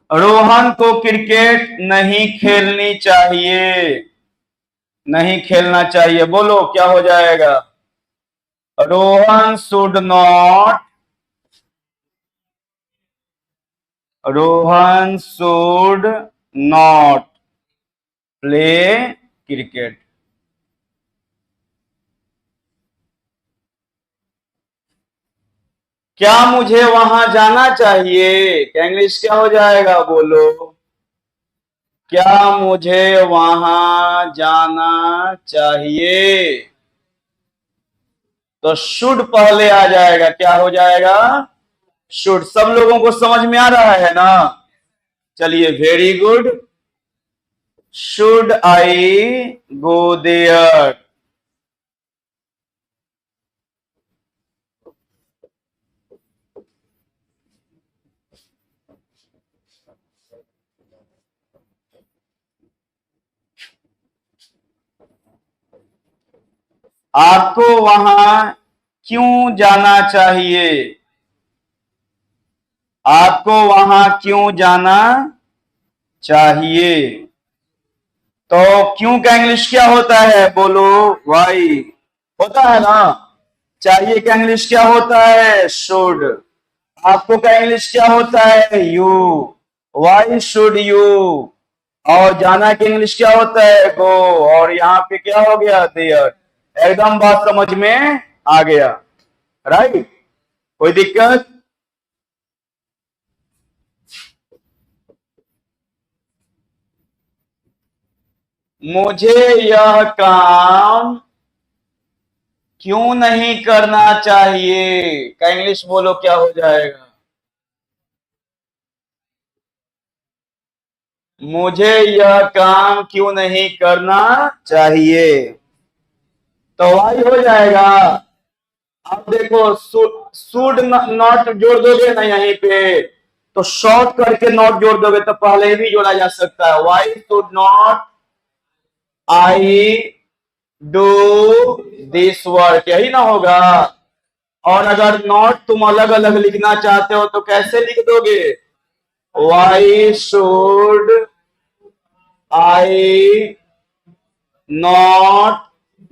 रोहन को क्रिकेट नहीं खेलनी चाहिए। नहीं खेलना चाहिए, बोलो क्या हो जाएगा? Rohan should not. Rohan should not play cricket. क्या मुझे वहां जाना चाहिए? क्या इंग्लिश क्या हो जाएगा? बोलो। क्या मुझे वहां जाना चाहिए? तो शुड पहले आ जाएगा। क्या हो जाएगा? शुड। सब लोगों को समझ में आ रहा है ना? चलिए, very good. Should I go there? आपको वहां क्यों जाना चाहिए? आपको वहां क्यों जाना चाहिए? तो क्यों का इंग्लिश क्या होता है? बोलो। वाई होता है ना? चाहिए का इंग्लिश क्या होता है? शुड। आपको का इंग्लिश क्या होता है? यू। Why should you. और जाना का इंग्लिश क्या होता है? गो। और यहाँ पे क्या हो गया? देयर। एकदम बात समझ में आ गया। राइट? कोई दिक्कत? मुझे यह काम क्यों नहीं करना चाहिए? का इंग्लिश बोलो क्या हो जाएगा? मुझे यह काम क्यों नहीं करना चाहिए? तो वाई हो जाएगा। अब देखो, शुड नॉट जोड़ दोगे ना यहीं पे, तो शॉर्ट करके नॉट जोड़ दोगे तो पहले भी जोड़ा जा सकता है। Why should not I do this work, यही ना होगा? और अगर नॉट तुम अलग अलग लिखना चाहते हो तो कैसे लिख दोगे? Why should I not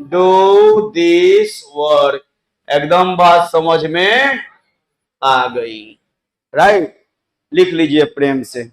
do this work. एकदम बात समझ में आ गई। राइट? लिख लीजिए प्रेम से।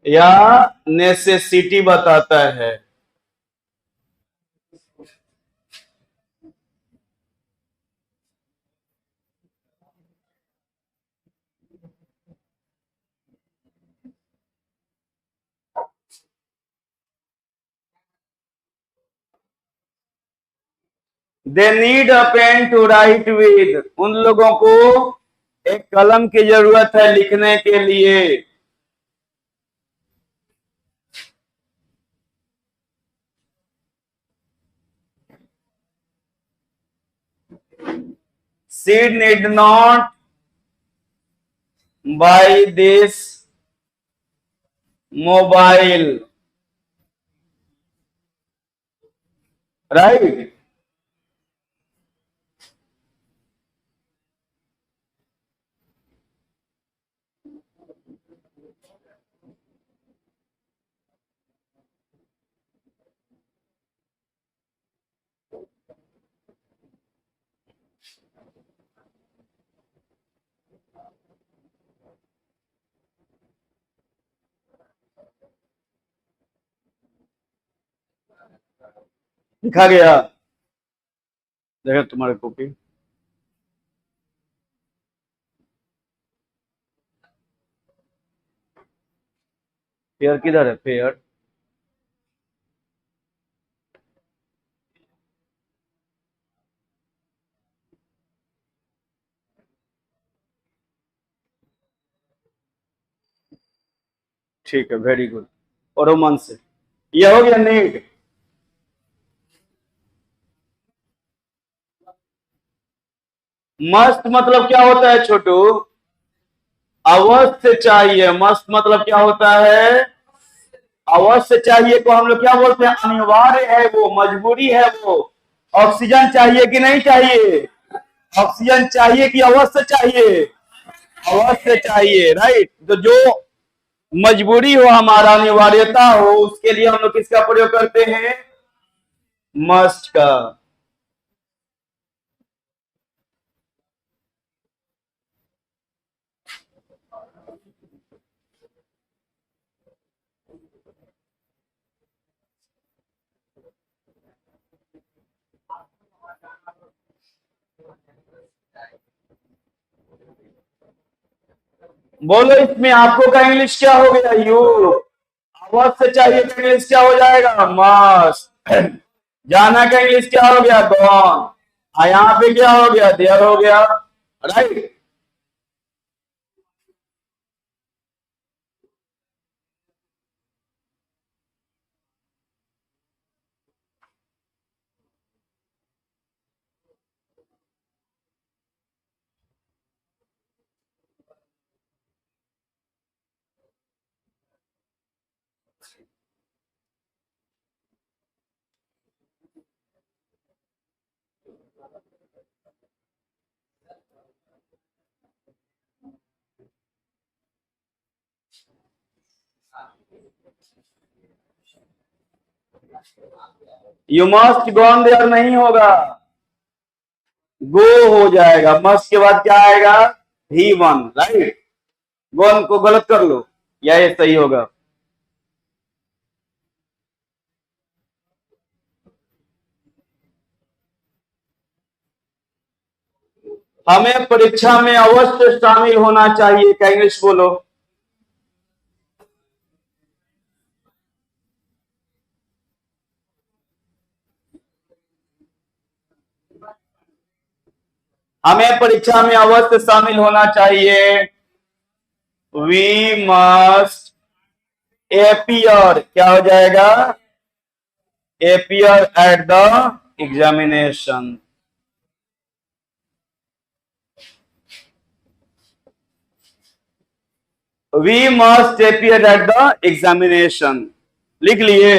या नेसेसिटी बताता है। They need a pen to write with, उन लोगों को एक कलम की जरूरत है लिखने के लिए। She need not buy this mobile, right. लिखा गया, देखो तुम्हारी कॉपी। फेयर किधर है? फेयर, ठीक है, वेरी गुड। और रोमन से यह हो गया नीड। मस्त मतलब क्या होता है छोटू? अवश्य चाहिए। मस्त मतलब क्या होता है? अवश्य चाहिए को हम लोग क्या बोलते हैं? अनिवार्य है वो, मजबूरी है वो। ऑक्सीजन चाहिए कि नहीं चाहिए? ऑक्सीजन चाहिए कि अवश्य चाहिए? अवश्य चाहिए, राइट। तो जो मजबूरी हो, हमारा अनिवार्यता हो, उसके लिए हम लोग किसका प्रयोग करते हैं? मस्ट का। बोलो इसमें आपको का इंग्लिश क्या हो गया? यू। अवश्य चाहिए का इंग्लिश क्या हो जाएगा? मस्ट। जाना का इंग्लिश क्या हो गया? गॉन। यहाँ पे क्या हो गया? देयर हो गया, right. You must gone there नहीं होगा, गो हो जाएगा। मस्ट के बाद क्या आएगा? ही वन, राइट। गॉन को गलत कर लो, या ये सही होगा? हमें परीक्षा में अवश्य शामिल होना चाहिए का इंग्लिश बोलो। हमें परीक्षा में अवश्य शामिल होना चाहिए। वी मस्ट एपियर, क्या हो जाएगा? Appear at the examination. We must appear at the examination, लिख लिए?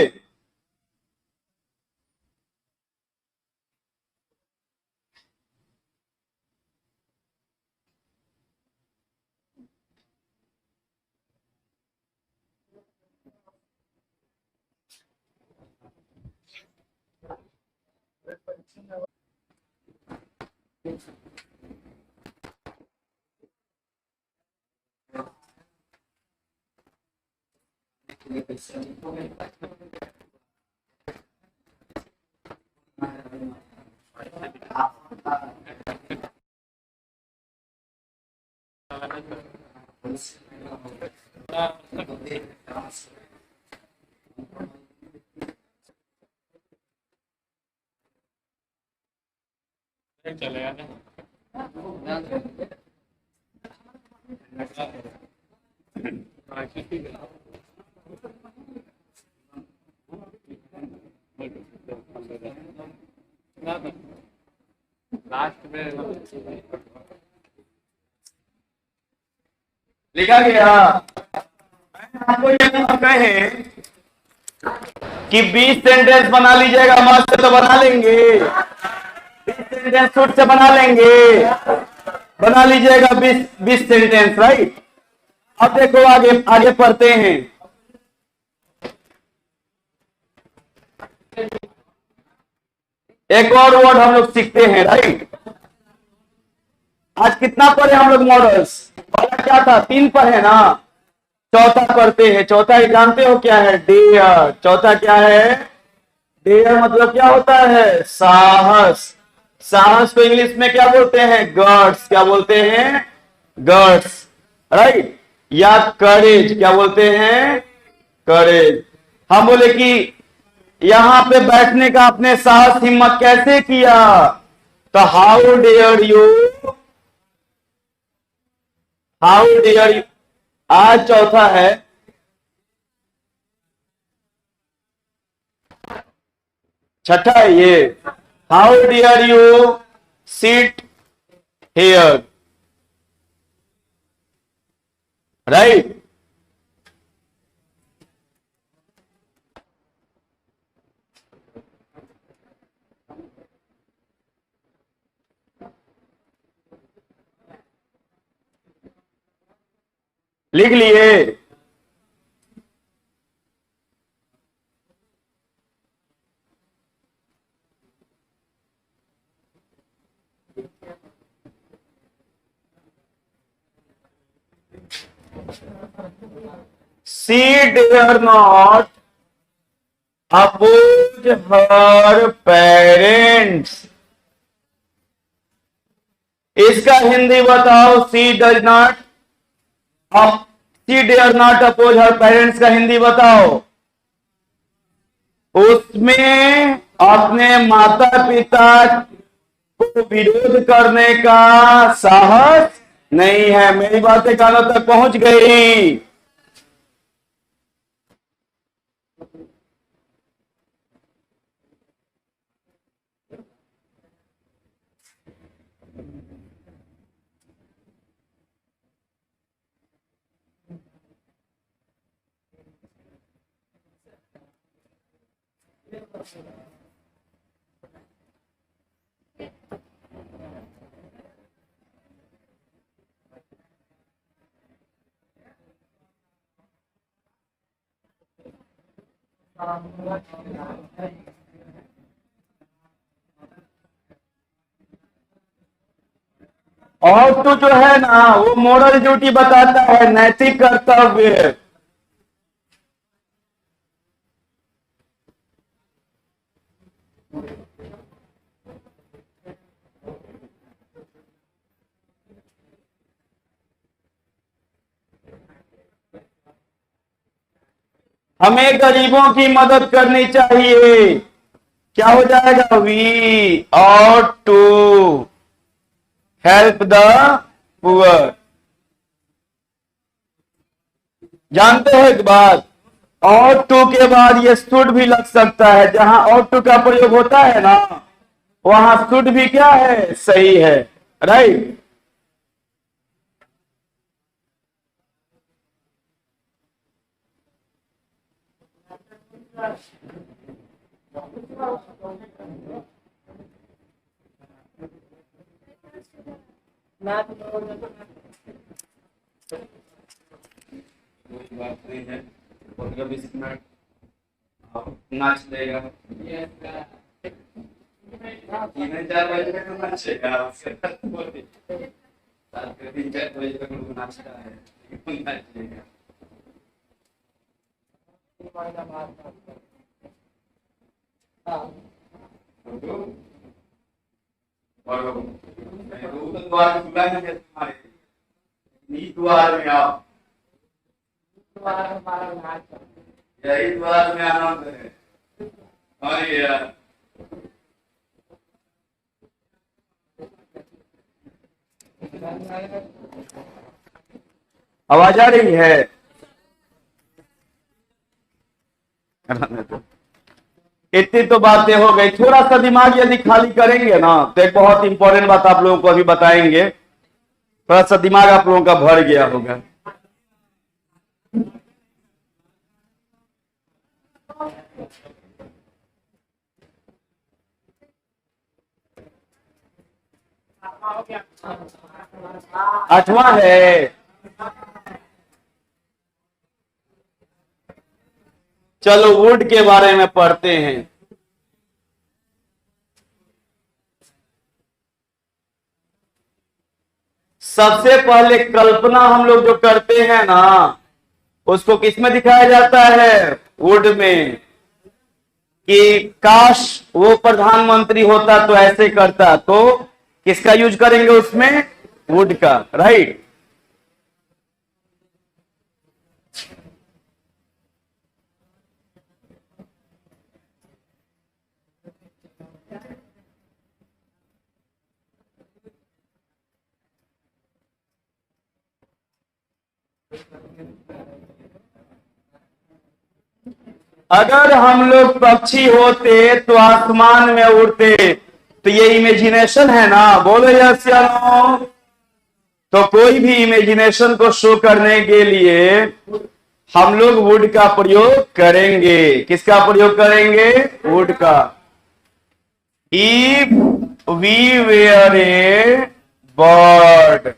चलेगा लास्ट में लिखा गया। आपको ये कहे कि 20 सेंटेंस बना लीजिएगा, मस्त तो बना लेंगे। 20 सेंटेंस छूट से बना लेंगे, बना लीजिएगा 20 सेंटेंस, राइट। अब देखो आगे आगे पढ़ते हैं। एक और वर्ड हम लोग सीखते हैं, राइट। आज कितना पढ़े हम लोग मॉडल्स? पहला क्या था? 3 पढ़े ना। चौथा पढ़ते हैं। चौथा ही जानते हो क्या है? डेयर। चौथा क्या है? डेयर मतलब क्या होता है? साहस। साहस को इंग्लिश में क्या बोलते हैं? गट्स। क्या बोलते हैं? Guts, right. या करेज, क्या बोलते हैं? करेज। हम बोले कि यहां पे बैठने का आपने साहस हिम्मत कैसे किया? तो how dare you, how dare you. आज चौथा है, छठा है ये। How dare you sit here, right. लिख लिए? She dare not oppose her parents। इसका हिंदी बताओ। She does not, she dare not oppose her parents का हिंदी बताओ। उसमें अपने माता पिता को विरोध करने का साहस नहीं है। मेरी बातें कानों तक पहुंच गई? और तो जो है ना, वो मोरल ड्यूटी बताता है, नैतिक कर्तव्य। हमें गरीबों की मदद करनी चाहिए। क्या हो जाएगा? We ought to help the poor. जानते हो एक बात, ought टू के बाद ये शुड भी लग सकता है। जहां ought टू का प्रयोग होता है ना, वहां शुड भी क्या है? सही है, राइट। बात नहीं है, 15-20 मिनट नाच देगा। 3-4 बजे तक तो नाचेगा। 3-4 बजे तक नाचता है, नाचेगा। और द्वार खुला नहीं है तुम्हारे, इस द्वार में आओ, यही द्वार में आनंद है। अरे यार आवाज आ रही है? इतनी तो बातें हो गई, थोड़ा सा दिमाग यदि खाली करेंगे ना तो एक बहुत इंपॉर्टेंट बात आप लोगों को अभी बताएंगे, थोड़ा सा दिमाग आप लोगों का भर गया होगा। आठवां है, चलो वुड के बारे में पढ़ते हैं। सबसे पहले कल्पना हम लोग जो करते हैं ना, उसको किस में दिखाया जाता है? वुड में। कि काश वो प्रधानमंत्री होता तो ऐसे करता, तो किसका यूज करेंगे उसमें? वुड का, राइट। अगर हम लोग पक्षी होते तो आसमान में उड़ते, तो ये इमेजिनेशन है ना, बोलो यस या नो। तो कोई भी इमेजिनेशन को शो करने के लिए हम लोग वुड का प्रयोग करेंगे। किसका प्रयोग करेंगे? वुड का। If we were a bird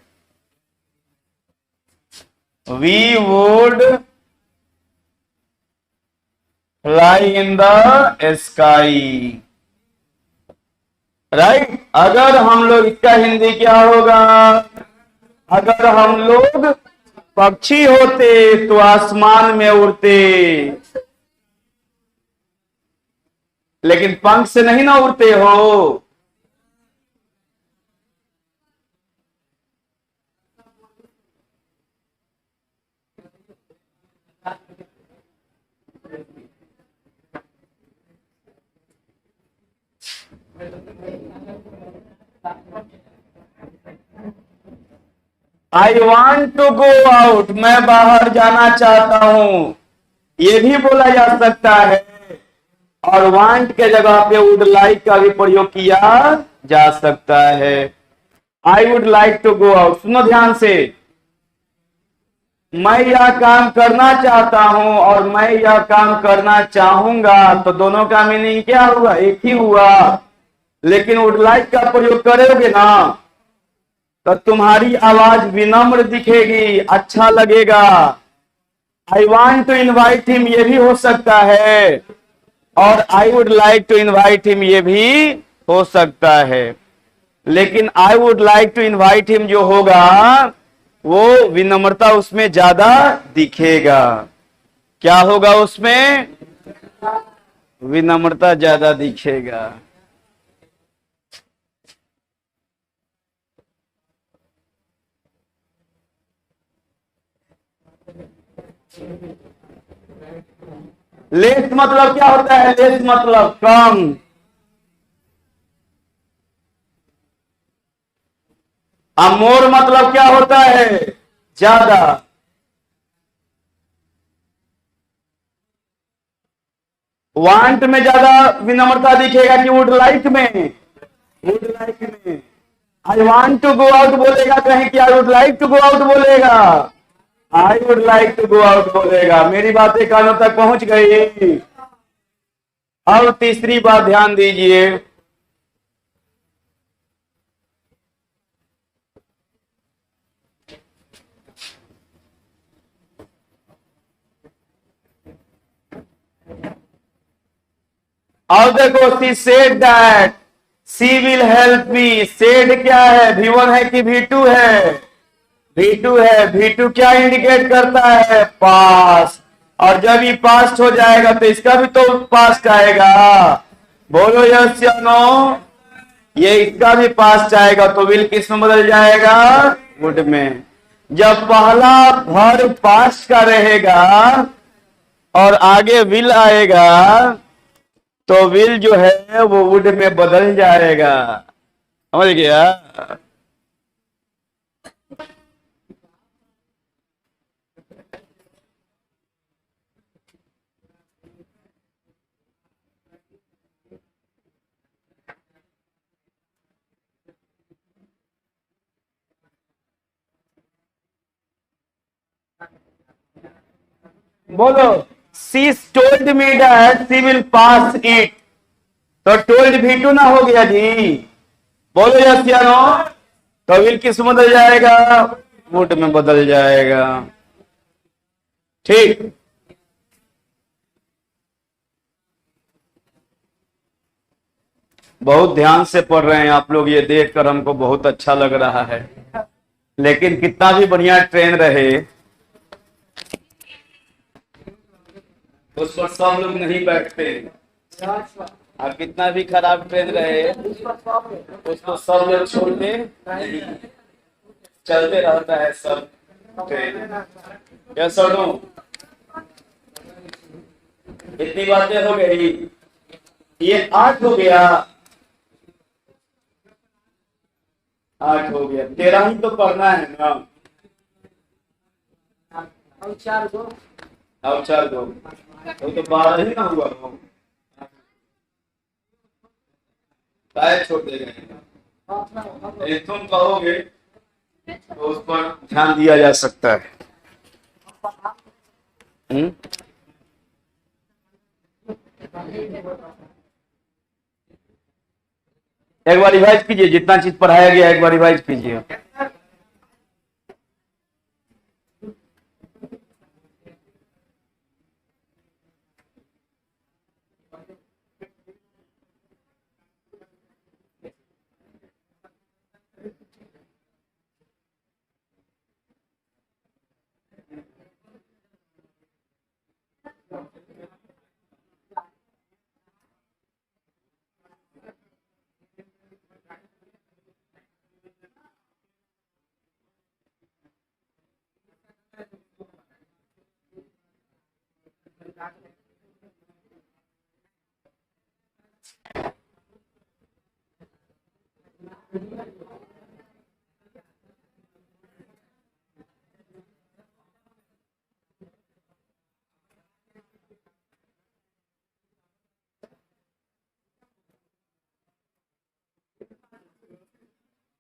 we would fly in the sky, right. अगर हम लोग, इसका हिंदी क्या होगा? अगर हम लोग पक्षी होते तो आसमान में उड़ते, लेकिन पंख से नहीं ना उड़ते हो। I want to go out, मैं बाहर जाना चाहता हूं, ये भी बोला जा सकता है। और वांट के जगह पे वुड लाइक का भी प्रयोग किया जा सकता है। I would like to go out, सुनो ध्यान से, मैं यह काम करना चाहता हूं और मैं यह काम करना चाहूंगा, तो दोनों का मीनिंग क्या हुआ? एक ही हुआ। लेकिन वुड लाइक का प्रयोग करोगे ना तो तुम्हारी आवाज विनम्र दिखेगी, अच्छा लगेगा। I want to invite him, ये भी हो सकता है, और I would like to invite him, ये भी हो सकता है। लेकिन I would like to invite him जो होगा, वो विनम्रता उसमें ज्यादा दिखेगा। क्या होगा उसमें? विनम्रता ज्यादा दिखेगा। लेस मतलब क्या होता है? लेस मतलब कम। मोर मतलब क्या होता है? ज्यादा। वांट में ज्यादा विनम्रता दिखेगा कि वुड लाइक में? वुड लाइक में। I want to go out बोलेगा कहीं कि I would like to go out बोलेगा? I would like to go out बोलेगा। मेरी बातें कानों तक पहुंच गई। अब तीसरी बात ध्यान दीजिए, अब देखो, she said that she will help me. Said क्या है? V1 है कि V2 है? V2 है। V2 क्या इंडिकेट करता है? पास्ट। और जब ये पास्ट हो जाएगा तो इसका भी तो पास्ट आएगा। बोलो यस या नो। ये इसका भी पास्ट आएगा तो विल किस में बदल जाएगा? वुड में। जब पहला वर्ब पास्ट का रहेगा और आगे विल आएगा तो विल जो है वो वुड में बदल जाएगा। समझ गया? बोलो she told me that she will pass it. तो टोल्ड भी टू ना हो गया जी। बोलो यस या नो। तो विल किस में बदल जाएगा? वुड में बदल जाएगा। ठीक। बहुत ध्यान से पढ़ रहे हैं आप लोग, ये देखकर हमको बहुत अच्छा लग रहा है। लेकिन कितना भी बढ़िया ट्रेन रहे उस पर सब लोग नहीं बैठते। और कितना भी खराब ट्रेन रहे उसको सब लोग छोड़ते नहीं। चलते रहता है सब ट्रेन। क्या सुनो, इतनी बातें हो गई। ये 8 हो गया। 8 हो गया। 13 ही तो पढ़ना है ना। और 4 दो। अब 4 दो तो 12 ही ना हुआ। छोड़ देगा। तुम कहोगे तो उस पर ध्यान दिया जा सकता है। एक बार रिवाइज कीजिए, जितना चीज पढ़ाया गया एक बार रिवाइज कीजिए।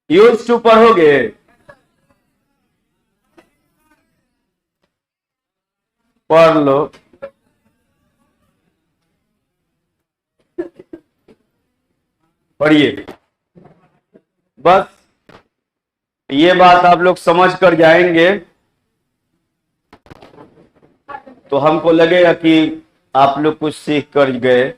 यूज टू पढ़ोगे? पढ़ लो। पढ़िए। बस ये बात आप लोग समझ कर जाएंगे तो हमको लगेगा कि आप लोग कुछ सीख कर गए।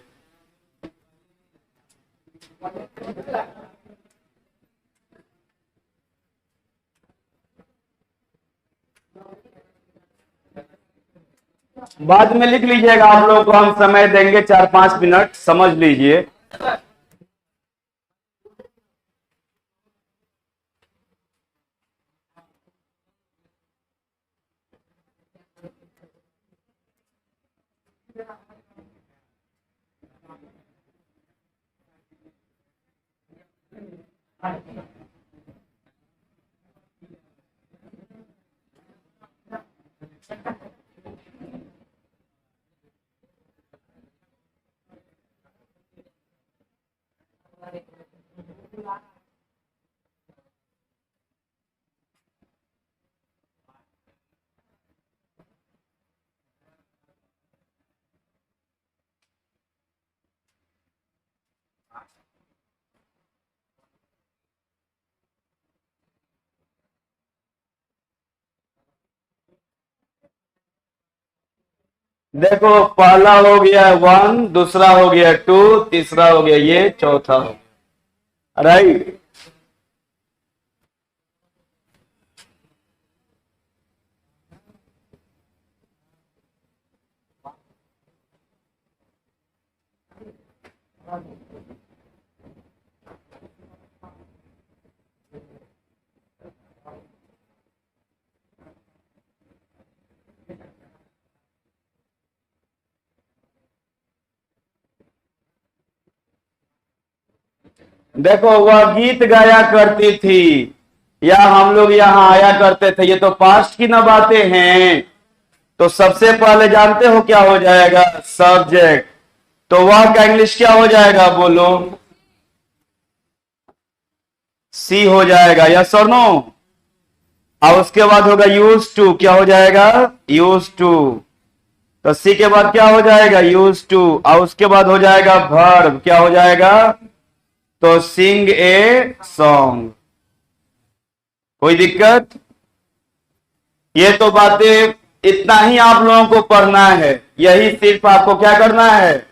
बाद में लिख लीजिएगा। आप लोगों को हम समय देंगे 4-5 मिनट, समझ लीजिए। देखो पहला हो गया 1, दूसरा हो गया 2, तीसरा हो गया ये, चौथा हो गया। राइट। देखो वह गीत गाया करती थी या हम लोग यहाँ आया करते थे, ये तो पास्ट की ना बातें हैं। तो सबसे पहले जानते हो क्या हो जाएगा? सब्जेक्ट। तो वह का इंग्लिश क्या हो जाएगा बोलो? सी हो जाएगा, यस और नो? और उसके बाद होगा यूज टू, क्या हो जाएगा? Use to. तो सी के बाद क्या हो जाएगा? Use to. और उसके बाद हो जाएगा वर्ब, क्या हो जाएगा? तो सिंग ए सॉन्ग। कोई दिक्कत? ये तो बातें इतना ही आप लोगों को पढ़ना है, यही सिर्फ आपको क्या करना है?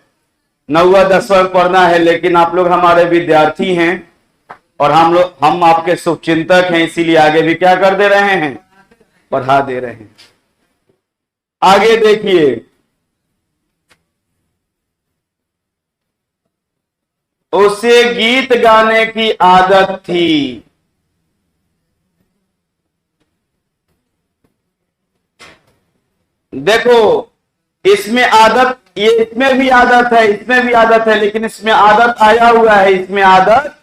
9वीं 10वीं पढ़ना है। लेकिन आप लोग हमारे विद्यार्थी हैं और हम आपके शुभचिंतक हैं, इसीलिए आगे भी क्या कर दे रहे हैं? पढ़ा दे रहे हैं। आगे देखिए, उसे गीत गाने की आदत थी। देखो इसमें आदत, ये इसमें भी आदत है, इसमें भी आदत है, लेकिन इसमें आदत आया हुआ है, इसमें आदत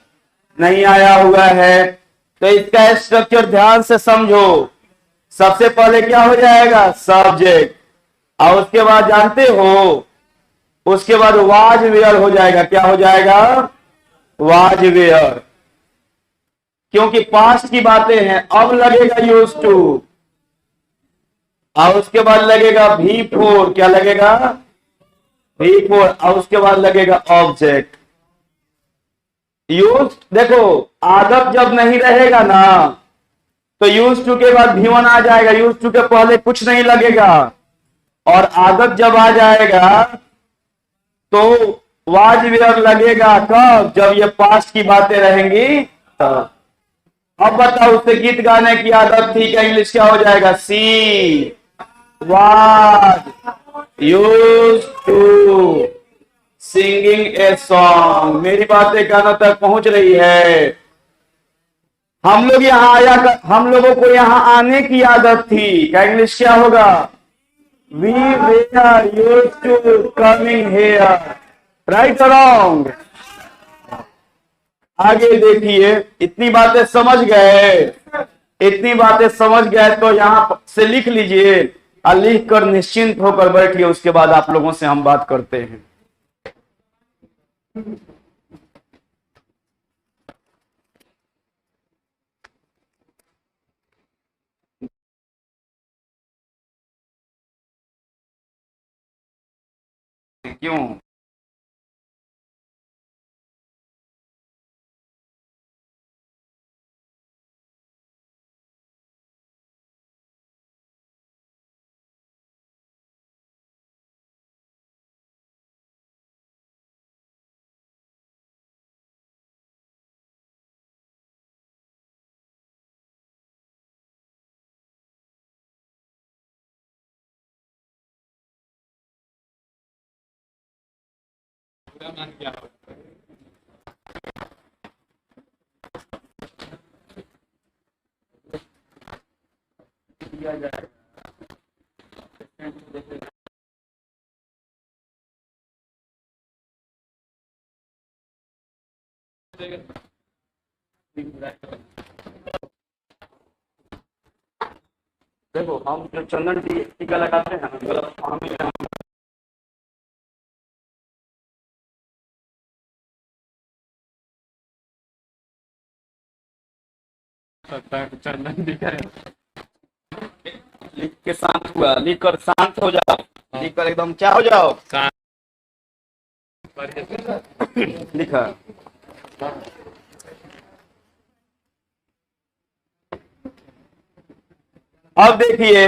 नहीं आया हुआ है। तो इसका स्ट्रक्चर ध्यान से समझो। सबसे पहले क्या हो जाएगा? सब्जेक्ट। और उसके बाद जानते हो, उसके बाद वाज वेयर हो जाएगा। क्या हो जाएगा? Was where. क्योंकि पास्ट की बातें हैं। अब लगेगा यूज टू और उसके बाद लगेगा V4। क्या लगेगा? V4। और उसके बाद लगेगा ऑब्जेक्ट। यूज, देखो आदत जब नहीं रहेगा ना तो यूज टू के बाद V1 आ जाएगा, यूज टू के पहले कुछ नहीं लगेगा। और आदत जब आ जाएगा तो वाज वेयर लगेगा। कब? जब ये पास्ट की बातें रहेंगी तब। अब बताओ, उसे गीत गाने की आदत थी, क्या इंग्लिश क्या हो जाएगा? सी was used to singing a song। मेरी बातें कानों तक पहुंच रही है? हम लोग यहाँ हम लोगों को यहाँ आने की आदत थी, क्या इंग्लिश क्या होगा? We were used to coming here। Right और रॉन्ग? आगे देखिए, इतनी बातें समझ गए? इतनी बातें समझ गए तो यहां से लिख लीजिए और लिख कर निश्चिंत होकर बैठिए। उसके बाद आप लोगों से हम बात करते हैं। क्यों? पूरा मान क्या हो? दिया जाएगा। देखो हम जो चंदन टीका लगाते हैं ना, मतलब चंदन दिखा लिख के शांत हुआ, लिख कर शांत हो जाओ, लिख कर एकदम क्या हो जाओ? लिखा। अब देखिए,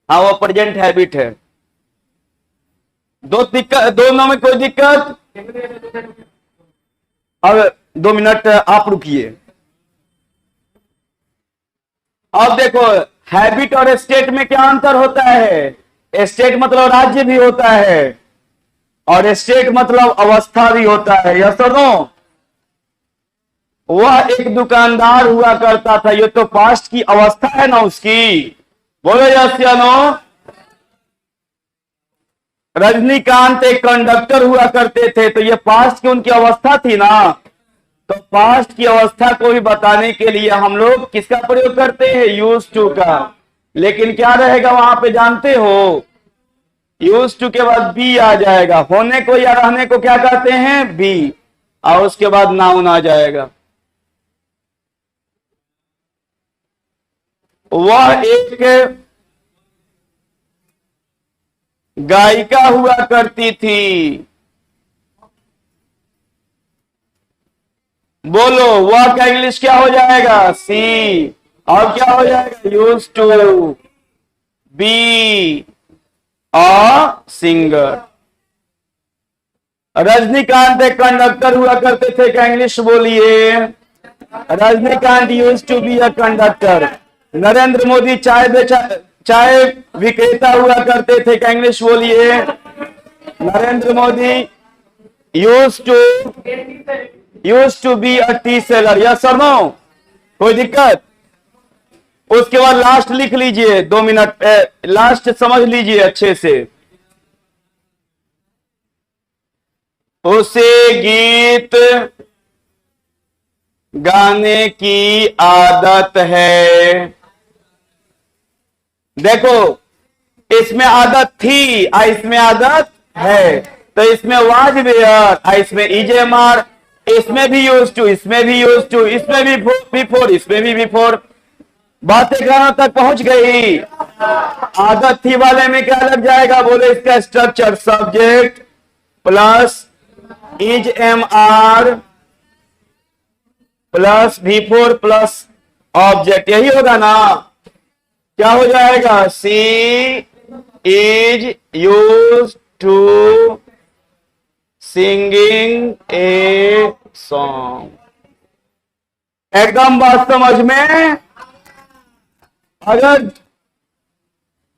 हाँ वो प्रेजेंट हैबिट है। दोनों में कोई दिक्कत? अब 2 मिनट आप रुकिए। अब देखो, हैबिट और स्टेट में क्या अंतर होता है? स्टेट मतलब राज्य भी होता है और स्टेट मतलब अवस्था भी होता है, यस और नो? वह एक दुकानदार हुआ करता था, ये तो पास्ट की अवस्था है ना उसकी। बोलो यस या नो? रजनीकांत एक कंडक्टर हुआ करते थे, तो ये पास्ट की उनकी अवस्था थी ना। तो पास्ट की अवस्था को भी बताने के लिए हम लोग किसका प्रयोग करते हैं, यूज टू का। लेकिन क्या रहेगा वहां पे जानते हो, यूज टू के बाद बी आ जाएगा। होने को या रहने को क्या कहते हैं, बी, और उसके बाद नाउन आ जाएगा। वह एक गायिका हुआ करती थी। बोलो, वह का इंग्लिश क्या हो जाएगा, सी, और क्या हो जाएगा, use to, be a singer. Rajinikanth एक कंडक्टर हुआ करते थे, क्या इंग्लिश बोलिए, Rajinikanth use to be a conductor. Narendra Modi चाय विक्रेता हुआ करते थे, क्या इंग्लिश बोलिए, Narendra Modi use to be a tea seller. Yes और नो, कोई दिक्कत। उसके बाद लास्ट लिख लीजिए, 2 मिनट लास्ट समझ लीजिए अच्छे से। उसे गीत गाने की आदत है। देखो, इसमें आदत थी, इसमें आदत है, तो इसमें वाज वेयर, इसमें इज एम आर, इसमें भी यूज टू, इसमें भी यूज टू, इसमें भी बिफोर, इसमें भी बिफोर। बातें कहां तक पहुंच गई, आदत थी वाले में क्या लग जाएगा, बोले इसका structure, subject plus is am are plus before plus object, यही होगा ना। क्या हो जाएगा, she is use to singing a song. एकदम बात समझ में। अगर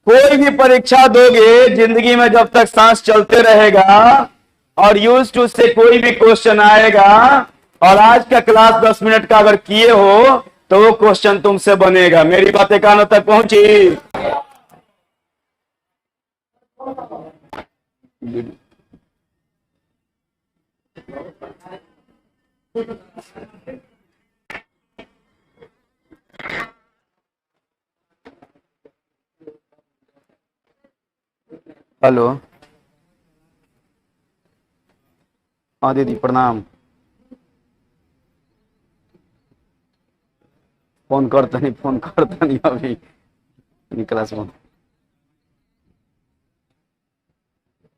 कोई भी परीक्षा दोगे जिंदगी में, जब तक सांस चलते रहेगा और यूज टू से कोई भी क्वेश्चन आएगा, और आज का क्लास 10 मिनट का अगर किए हो तो वो क्वेश्चन तुमसे बनेगा। मेरी बातें कानों तक पहुंची। हेलो, हाँ दीदी प्रणाम। फोन करता नहीं अभी निकला फोन,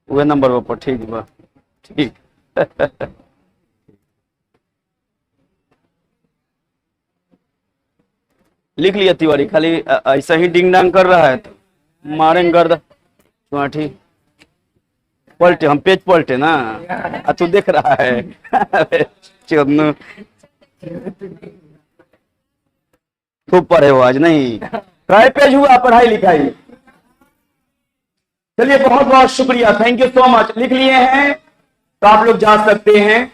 वह नंबर पर, ठीक बा, ठीक। लिख लिया तिवारी, खाली ऐसा ही डिंग डांग कर रहा है तो मारेंगे गर्द ठीक। पलटे, हम पेज पलटे ना, तू देख रहा है। चोदनू खूब पढ़े हो आज, नहीं काय पेज हुआ पढ़ाई लिखाई। चलिए, बहुत बहुत शुक्रिया, थैंक यू सो मच। लिख लिए हैं तो आप लोग जा सकते हैं।